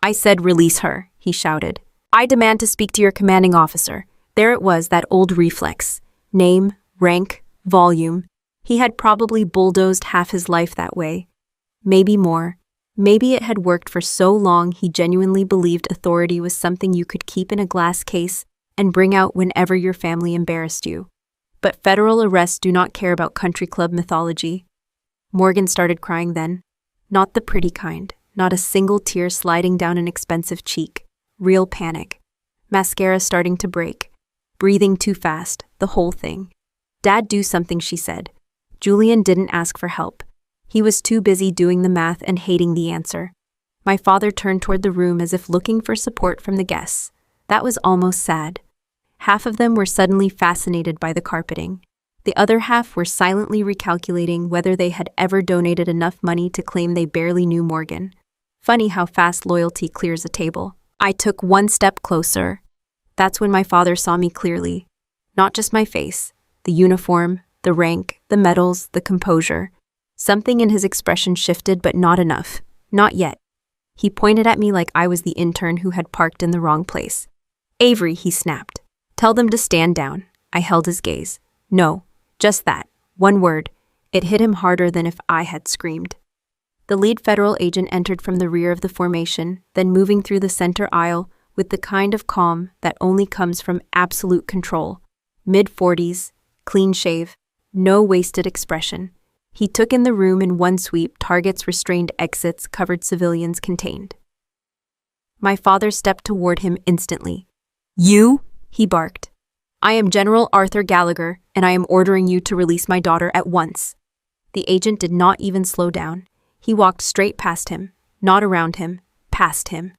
"I said release her," he shouted. "I demand to speak to your commanding officer." There it was, that old reflex. Name, rank, volume. He had probably bulldozed half his life that way. Maybe more. Maybe it had worked for so long he genuinely believed authority was something you could keep in a glass case and bring out whenever your family embarrassed you. But federal arrests do not care about country club mythology. Morgan started crying then. Not the pretty kind. Not a single tear sliding down an expensive cheek. Real panic. Mascara starting to break. Breathing too fast. The whole thing. "Dad, do something," she said. Julian didn't ask for help. He was too busy doing the math and hating the answer. My father turned toward the room as if looking for support from the guests. That was almost sad. Half of them were suddenly fascinated by the carpeting. The other half were silently recalculating whether they had ever donated enough money to claim they barely knew Morgan. Funny how fast loyalty clears a table. I took one step closer. That's when my father saw me clearly. Not just my face, the uniform, the rank, the medals, the composure. Something in his expression shifted, but not enough. Not yet. He pointed at me like I was the intern who had parked in the wrong place. "Avery," he snapped. "Tell them to stand down." I held his gaze. No, just that. One word. It hit him harder than if I had screamed. The lead federal agent entered from the rear of the formation, then moving through the center aisle with the kind of calm that only comes from absolute control. Mid-40s, clean shave, no wasted expression. He took in the room in one sweep. Targets restrained, exits covered, civilians contained. My father stepped toward him instantly. "You?" he barked. "I am General Arthur Gallagher, and I am ordering you to release my daughter at once." The agent did not even slow down. He walked straight past him, not around him, past him.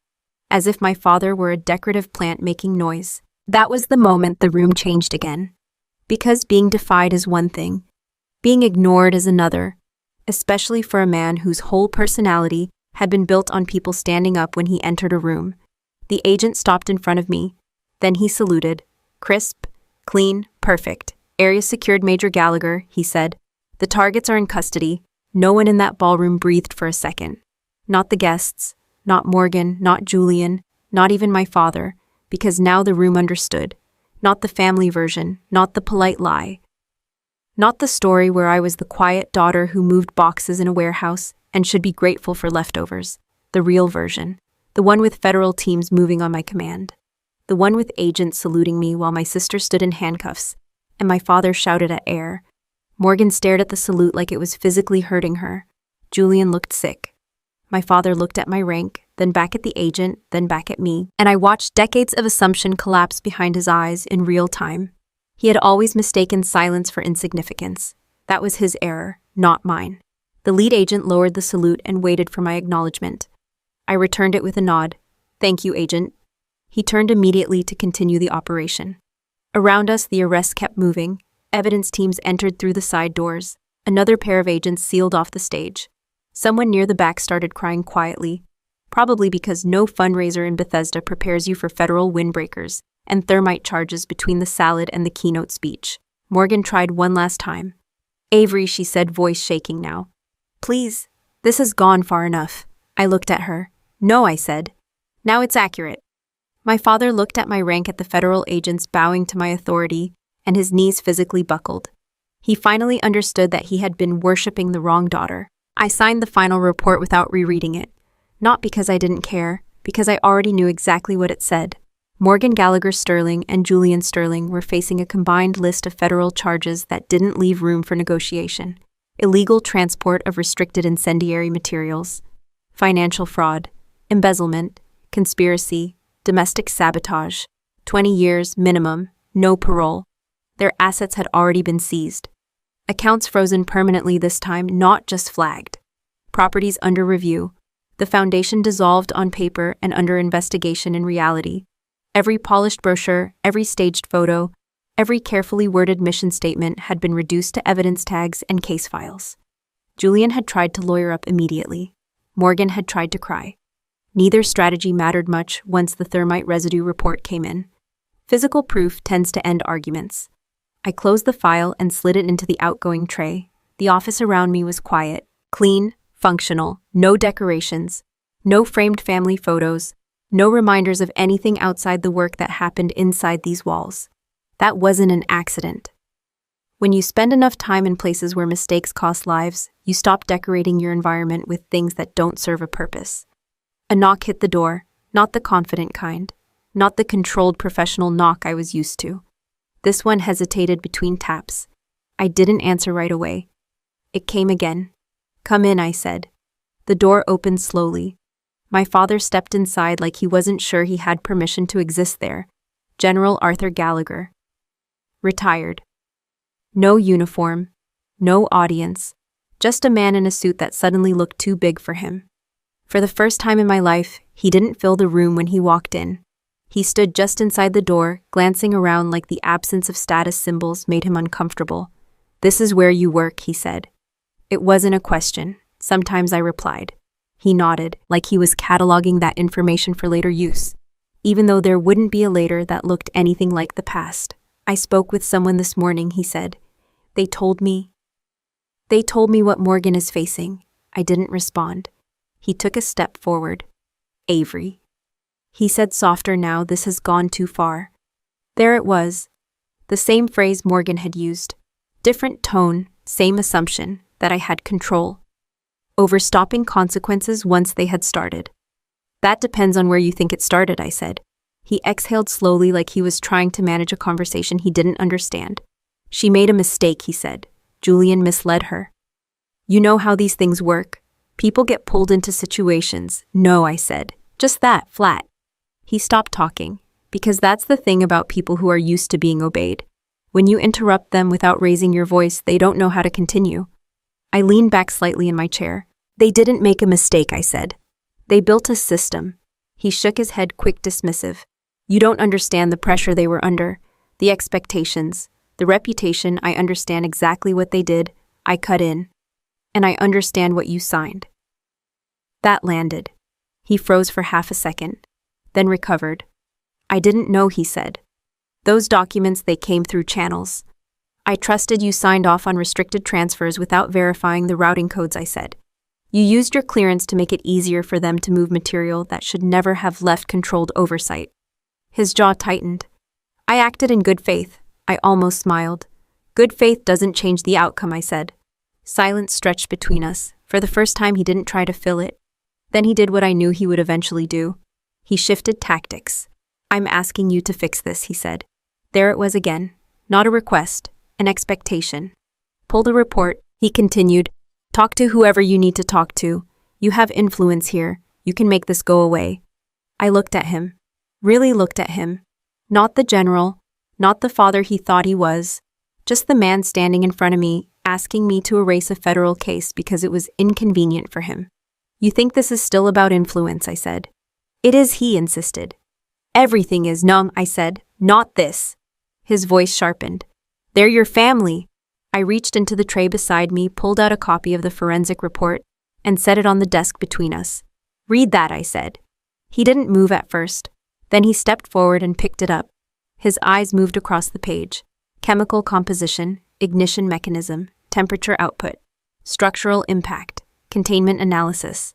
As if my father were a decorative plant making noise. That was the moment the room changed again. Because being defied is one thing. Being ignored is another. Especially for a man whose whole personality had been built on people standing up when he entered a room. The agent stopped in front of me. Then he saluted. "Crisp, clean, perfect. Area secured, Major Gallagher," he said. "The targets are in custody." No one in that ballroom breathed for a second. Not the guests, not Morgan, not Julian, not even my father, because now the room understood. Not the family version, not the polite lie. Not the story where I was the quiet daughter who moved boxes in a warehouse and should be grateful for leftovers. The real version. The one with federal teams moving on my command. The one with agents saluting me while my sister stood in handcuffs, and my father shouted at air. Morgan stared at the salute like it was physically hurting her. Julian looked sick. My father looked at my rank, then back at the agent, then back at me, and I watched decades of assumption collapse behind his eyes in real time. He had always mistaken silence for insignificance. That was his error, not mine. The lead agent lowered the salute and waited for my acknowledgement. I returned it with a nod. "Thank you, agent." He turned immediately to continue the operation. Around us, the arrests kept moving. Evidence teams entered through the side doors. Another pair of agents sealed off the stage. Someone near the back started crying quietly. probably because no fundraiser in Bethesda prepares you for federal windbreakers and thermite charges between the salad and the keynote speech. Morgan tried one last time. "Avery," she said, voice shaking now. "Please, this has gone far enough." I looked at her. "No," I said. "Now it's accurate." My father looked at my rank at the federal agents, bowing to my authority, and his knees physically buckled. He finally understood that he had been worshipping the wrong daughter. I signed the final report without rereading it. Not because I didn't care, because I already knew exactly what it said. Morgan Gallagher Sterling and Julian Sterling were facing a combined list of federal charges that didn't leave room for negotiation. Illegal transport of restricted incendiary materials, financial fraud, embezzlement, conspiracy, domestic sabotage, 20 years minimum, no parole. Their assets had already been seized. Accounts frozen permanently this time, not just flagged. Properties under review. The foundation dissolved on paper and under investigation in reality. Every polished brochure, every staged photo, every carefully worded mission statement had been reduced to evidence tags and case files. Julian had tried to lawyer up immediately. Morgan had tried to cry. Neither strategy mattered much once the thermite residue report came in. Physical proof tends to end arguments. I closed the file and slid it into the outgoing tray. The office around me was quiet, clean, functional, no decorations, no framed family photos, no reminders of anything outside the work that happened inside these walls. That wasn't an accident. When you spend enough time in places where mistakes cost lives, you stop decorating your environment with things that don't serve a purpose. A knock hit the door, not the confident kind, not the controlled professional knock I was used to. This one hesitated between taps. I didn't answer right away. It came again. "Come in," I said. The door opened slowly. My father stepped inside like he wasn't sure he had permission to exist there. General Arthur Gallagher. Retired. No uniform, no audience, just a man in a suit that suddenly looked too big for him. For the first time in my life, he didn't fill the room when he walked in. He stood just inside the door, glancing around like the absence of status symbols made him uncomfortable. "This is where you work," he said. It wasn't a question. Sometimes I replied. He nodded, like he was cataloging that information for later use. Even though there wouldn't be a later that looked anything like the past. "I spoke with someone this morning," he said. They told me what Morgan is facing." I didn't respond. He took a step forward. "Avery," he said softer now. "This has gone too far." There it was. The same phrase Morgan had used. Different tone, same assumption, that I had control over stopping consequences once they had started. "That depends on where you think it started," I said. He exhaled slowly like he was trying to manage a conversation he didn't understand. "She made a mistake," he said. "Julian misled her. You know how these things work. People get pulled into situations." "No," I said. "Just that, flat." He stopped talking, because that's the thing about people who are used to being obeyed. When you interrupt them without raising your voice, they don't know how to continue. I leaned back slightly in my chair. "They didn't make a mistake," I said. "They built a system." He shook his head, quick, dismissive. "You don't understand the pressure they were under, the expectations, the reputation. I understand exactly what they did. I cut in. And I understand what you signed." That landed. He froze for half a second, then recovered. "I didn't know," he said. "Those documents, they came through channels. I trusted you signed off on restricted transfers without verifying the routing codes," I said. "You used your clearance to make it easier for them to move material that should never have left controlled oversight." His jaw tightened. "I acted in good faith." I almost smiled. "Good faith doesn't change the outcome," I said. Silence stretched between us. For the first time, he didn't try to fill it. Then he did what I knew he would eventually do. He shifted tactics. "I'm asking you to fix this," he said. There it was again. Not a request. An expectation. "Pull the report," he continued. "Talk to whoever you need to talk to. You have influence here. You can make this go away." I looked at him. Really looked at him. Not the general, not the father he thought he was. Just the man standing in front of me, asking me to erase a federal case because it was inconvenient for him. "You think this is still about influence," I said. "It is," he insisted. "Everything is." "No," I said. "Not this." His voice sharpened. "They're your family." I reached into the tray beside me, pulled out a copy of the forensic report, and set it on the desk between us. Read that, I said. He didn't move at first. Then he stepped forward and picked it up. His eyes moved across the page. Chemical composition, ignition mechanism, temperature output, structural impact, containment analysis.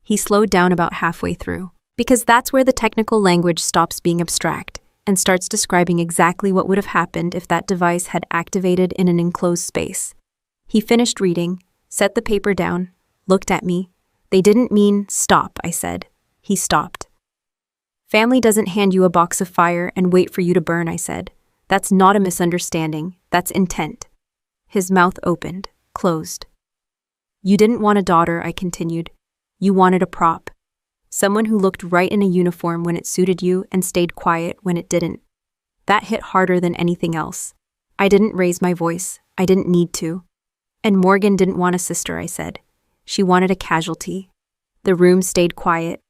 He slowed down about halfway through, because that's where the technical language stops being abstract and starts describing exactly what would have happened if that device had activated in an enclosed space. He finished reading, set the paper down, looked at me. They didn't mean stop, I said. He stopped. Family doesn't hand you a box of fire and wait for you to burn, I said. That's not a misunderstanding, that's intent. His mouth opened, closed. You didn't want a daughter, I continued. You wanted a prop. Someone who looked right in a uniform when it suited you and stayed quiet when it didn't. That hit harder than anything else. I didn't raise my voice. I didn't need to. And Morgan didn't want a sister, I said. She wanted a casualty. The room stayed quiet.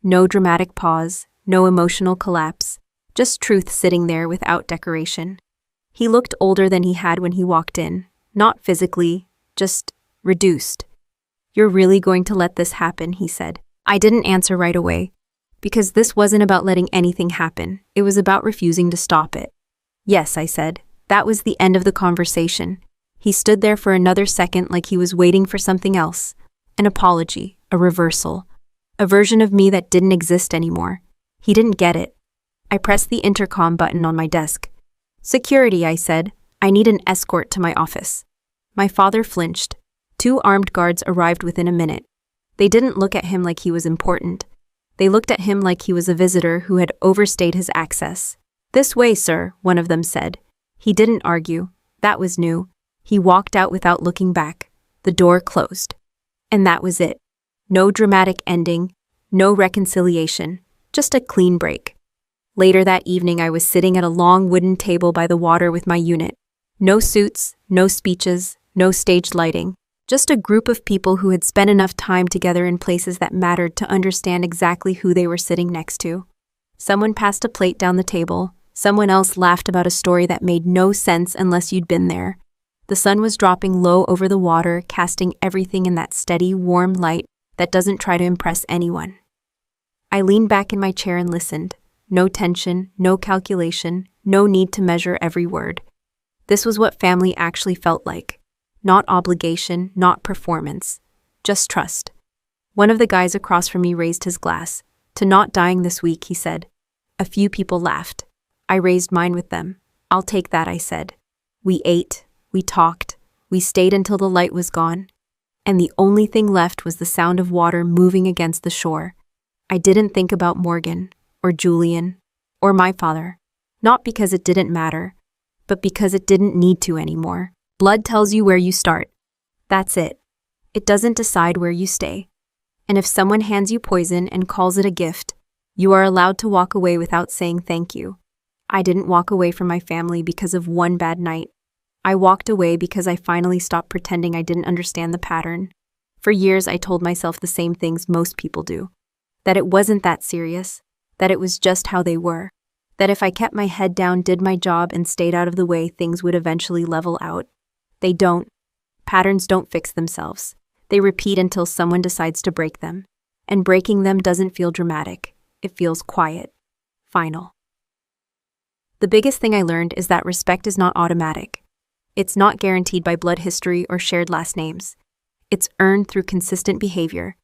No dramatic pause, no emotional collapse, just truth sitting there without decoration. He looked older than he had when he walked in, not physically, just reduced. You're really going to let this happen, he said. I didn't answer right away, because this wasn't about letting anything happen. It was about refusing to stop it. Yes, I said. That was the end of the conversation. He stood there for another second like he was waiting for something else. An apology, a reversal, a version of me that didn't exist anymore. He didn't get it. I pressed the intercom button on my desk. Security, I said. I need an escort to my office. My father flinched. 2 armed guards arrived within a minute. They didn't look at him like he was important. They looked at him like he was a visitor who had overstayed his access. This way, sir, one of them said. He didn't argue. That was new. He walked out without looking back. The door closed. And that was it. No dramatic ending, no reconciliation, just a clean break. Later that evening, I was sitting at a long wooden table by the water with my unit. No suits, no speeches, no staged lighting. Just a group of people who had spent enough time together in places that mattered to understand exactly who they were sitting next to. Someone passed a plate down the table. Someone else laughed about a story that made no sense unless you'd been there. The sun was dropping low over the water, casting everything in that steady, warm light that doesn't try to impress anyone. I leaned back in my chair and listened. No tension, no calculation, no need to measure every word. This was what family actually felt like. Not obligation, not performance, just trust. One of the guys across from me raised his glass. To not dying this week, he said. A few people laughed. I raised mine with them. I'll take that, I said. We ate, we talked, we stayed until the light was gone, and the only thing left was the sound of water moving against the shore. I didn't think about Morgan, or Julian, or my father, not because it didn't matter, but because it didn't need to anymore. Blood tells you where you start. That's it. It doesn't decide where you stay. And if someone hands you poison and calls it a gift, you are allowed to walk away without saying thank you. I didn't walk away from my family because of one bad night. I walked away because I finally stopped pretending I didn't understand the pattern. For years, I told myself the same things most people do. That it wasn't that serious. That it was just how they were. That if I kept my head down, did my job, and stayed out of the way, things would eventually level out. They don't. Patterns don't fix themselves. They repeat until someone decides to break them. And breaking them doesn't feel dramatic. It feels quiet. Final. The biggest thing I learned is that respect is not automatic. It's not guaranteed by blood history or shared last names. It's earned through consistent behavior.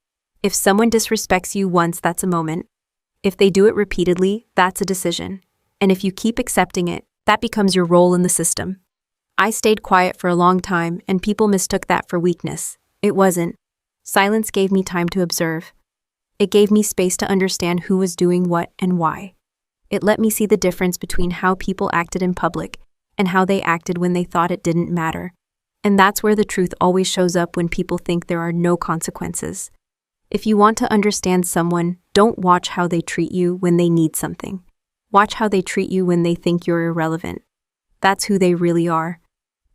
If someone disrespects you once, that's a moment. If they do it repeatedly, that's a decision. And if you keep accepting it, that becomes your role in the system. I stayed quiet for a long time, and people mistook that for weakness. It wasn't. Silence gave me time to observe. It gave me space to understand who was doing what and why. It let me see the difference between how people acted in public and how they acted when they thought it didn't matter. And that's where the truth always shows up when people think there are no consequences. If you want to understand someone, don't watch how they treat you when they need something. Watch how they treat you when they think you're irrelevant. That's who they really are.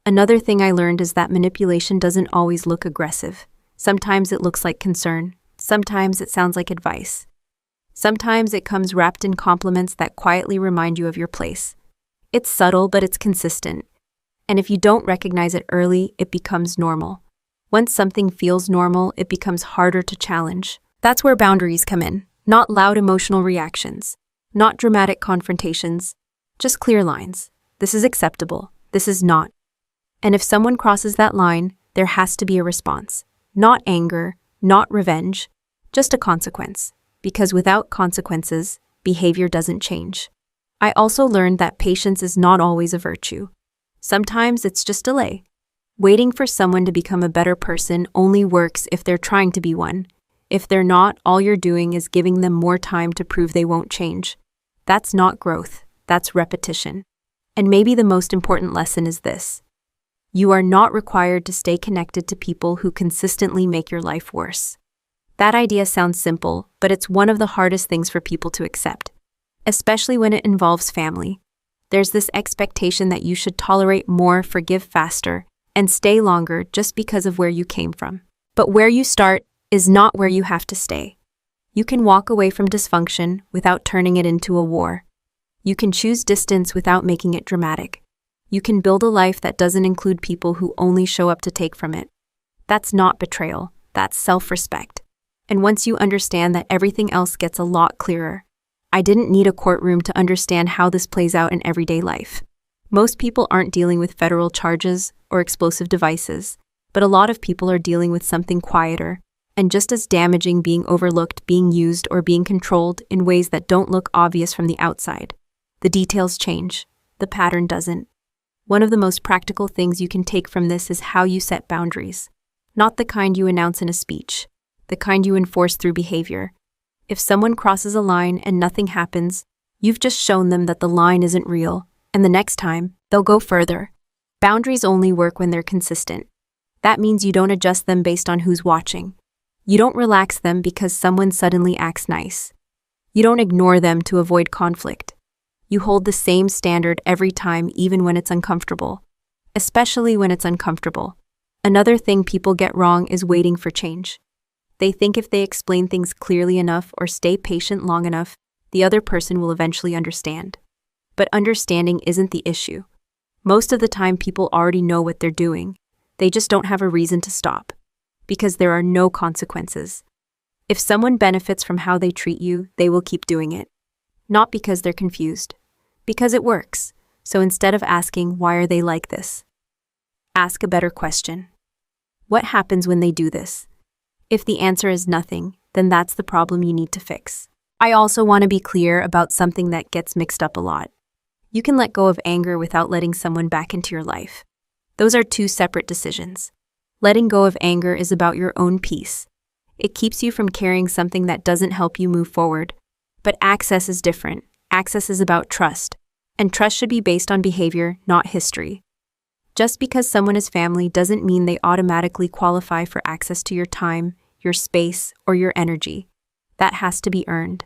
Another thing I learned is that manipulation doesn't always look aggressive. Sometimes it looks like concern. Sometimes it sounds like advice. Sometimes it comes wrapped in compliments that quietly remind you of your place. It's subtle, but it's consistent. And if you don't recognize it early, it becomes normal. Once something feels normal, it becomes harder to challenge, That's where boundaries come in, not loud emotional reactions, not dramatic confrontations, just clear lines. This is acceptable. This is not. And if someone crosses that line, there has to be a response. Not anger, not revenge, just a consequence. Because without consequences, behavior doesn't change. I also learned that patience is not always a virtue. Sometimes it's just delay. Waiting for someone to become a better person only works if they're trying to be one. If they're not, all you're doing is giving them more time to prove they won't change. That's not growth, that's repetition. And maybe the most important lesson is this. You are not required to stay connected to people who consistently make your life worse. That idea sounds simple, but it's one of the hardest things for people to accept, especially when it involves family. There's this expectation that you should tolerate more, forgive faster, and stay longer just because of where you came from. But where you start is not where you have to stay. You can walk away from dysfunction without turning it into a war. You can choose distance without making it dramatic. You can build a life that doesn't include people who only show up to take from it. That's not betrayal, that's self-respect. And once you understand that, everything else gets a lot clearer. I didn't need a courtroom to understand how this plays out in everyday life. Most people aren't dealing with federal charges or explosive devices, but a lot of people are dealing with something quieter and just as damaging: being overlooked, being used, or being controlled in ways that don't look obvious from the outside. The details change, the pattern doesn't. One of the most practical things you can take from this is how you set boundaries. Not the kind you announce in a speech, the kind you enforce through behavior. If someone crosses a line and nothing happens, you've just shown them that the line isn't real, and the next time, they'll go further. Boundaries only work when they're consistent. That means you don't adjust them based on who's watching. You don't relax them because someone suddenly acts nice. You don't ignore them to avoid conflict. You hold the same standard every time, even when it's uncomfortable. Especially when it's uncomfortable. Another thing people get wrong is waiting for change. They think if they explain things clearly enough or stay patient long enough, the other person will eventually understand. But understanding isn't the issue. Most of the time, people already know what they're doing. They just don't have a reason to stop. Because there are no consequences. If someone benefits from how they treat you, they will keep doing it. Not because they're confused. Because it works. So instead of asking, why are they like this? Ask a better question. What happens when they do this? If the answer is nothing, then that's the problem you need to fix. I also want to be clear about something that gets mixed up a lot. You can let go of anger without letting someone back into your life. Those are two separate decisions. Letting go of anger is about your own peace. It keeps you from carrying something that doesn't help you move forward. But access is different. Access is about trust. And trust should be based on behavior, not history. Just because someone is family doesn't mean they automatically qualify for access to your time, your space, or your energy. That has to be earned.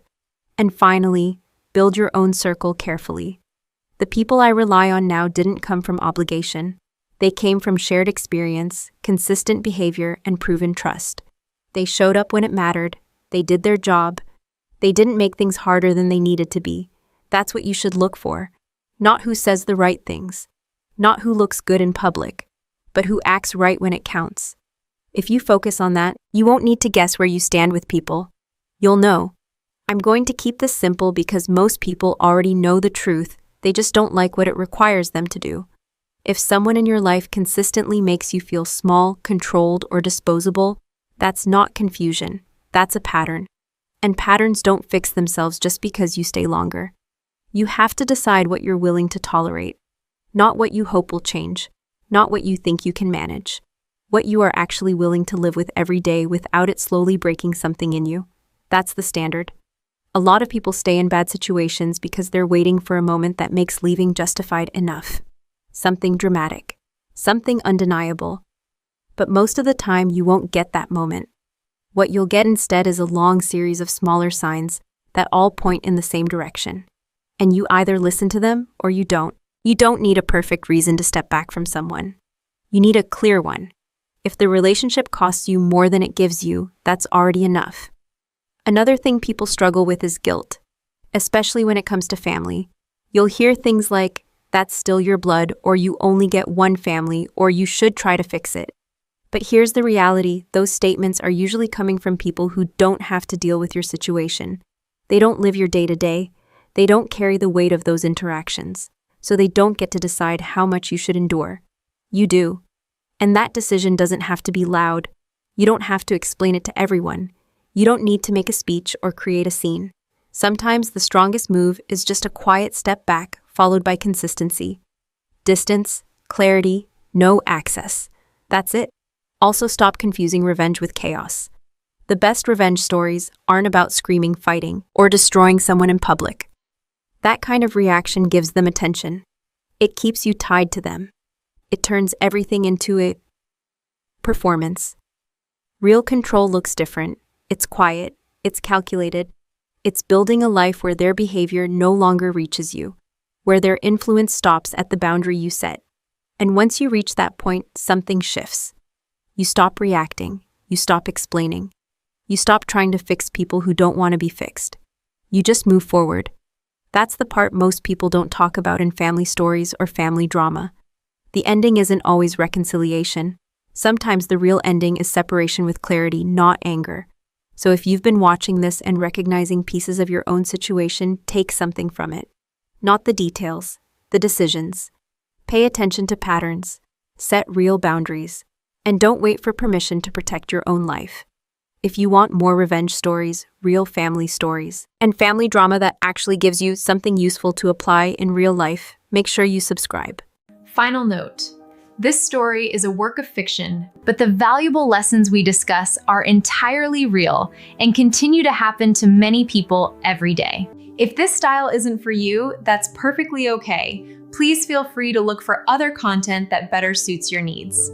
And finally, build your own circle carefully. The people I rely on now didn't come from obligation. They came from shared experience, consistent behavior, and proven trust. They showed up when it mattered. They did their job. They didn't make things harder than they needed to be. That's what you should look for. Not who says the right things. Not who looks good in public. But who acts right when it counts. If you focus on that, you won't need to guess where you stand with people. You'll know. I'm going to keep this simple because most people already know the truth. They just don't like what it requires them to do. If someone in your life consistently makes you feel small, controlled, or disposable, that's not confusion. That's a pattern. And patterns don't fix themselves just because you stay longer. You have to decide what you're willing to tolerate. Not what you hope will change. Not what you think you can manage. What you are actually willing to live with every day without it slowly breaking something in you. That's the standard. A lot of people stay in bad situations because they're waiting for a moment that makes leaving justified enough. Something dramatic. Something undeniable. But most of the time, you won't get that moment. What you'll get instead is a long series of smaller signs that all point in the same direction. And you either listen to them or you don't. You don't need a perfect reason to step back from someone. You need a clear one. If the relationship costs you more than it gives you, that's already enough. Another thing people struggle with is guilt, especially when it comes to family. You'll hear things like, that's still your blood, or you only get one family, or you should try to fix it. But here's the reality, those statements are usually coming from people who don't have to deal with your situation. They don't live your day-to-day. They don't carry the weight of those interactions. So they don't get to decide how much you should endure. You do. And that decision doesn't have to be loud. You don't have to explain it to everyone. You don't need to make a speech or create a scene. Sometimes the strongest move is just a quiet step back, followed by consistency. Distance, clarity, no access. That's it. Also, stop confusing revenge with chaos. The best revenge stories aren't about screaming, fighting, or destroying someone in public. That kind of reaction gives them attention. It keeps you tied to them. It turns everything into a performance. Real control looks different. It's quiet. It's calculated. It's building a life where their behavior no longer reaches you, where their influence stops at the boundary you set. And once you reach that point, something shifts. You stop reacting. You stop explaining. You stop trying to fix people who don't want to be fixed. You just move forward. That's the part most people don't talk about in family stories or family drama. The ending isn't always reconciliation. Sometimes the real ending is separation with clarity, not anger. So if you've been watching this and recognizing pieces of your own situation, take something from it. Not the details, the decisions. Pay attention to patterns. Set real boundaries. And don't wait for permission to protect your own life. If you want more revenge stories, real family stories, and family drama that actually gives you something useful to apply in real life, make sure you subscribe. Final note. This story is a work of fiction, but the valuable lessons we discuss are entirely real and continue to happen to many people every day. If this style isn't for you, that's perfectly okay. Please feel free to look for other content that better suits your needs.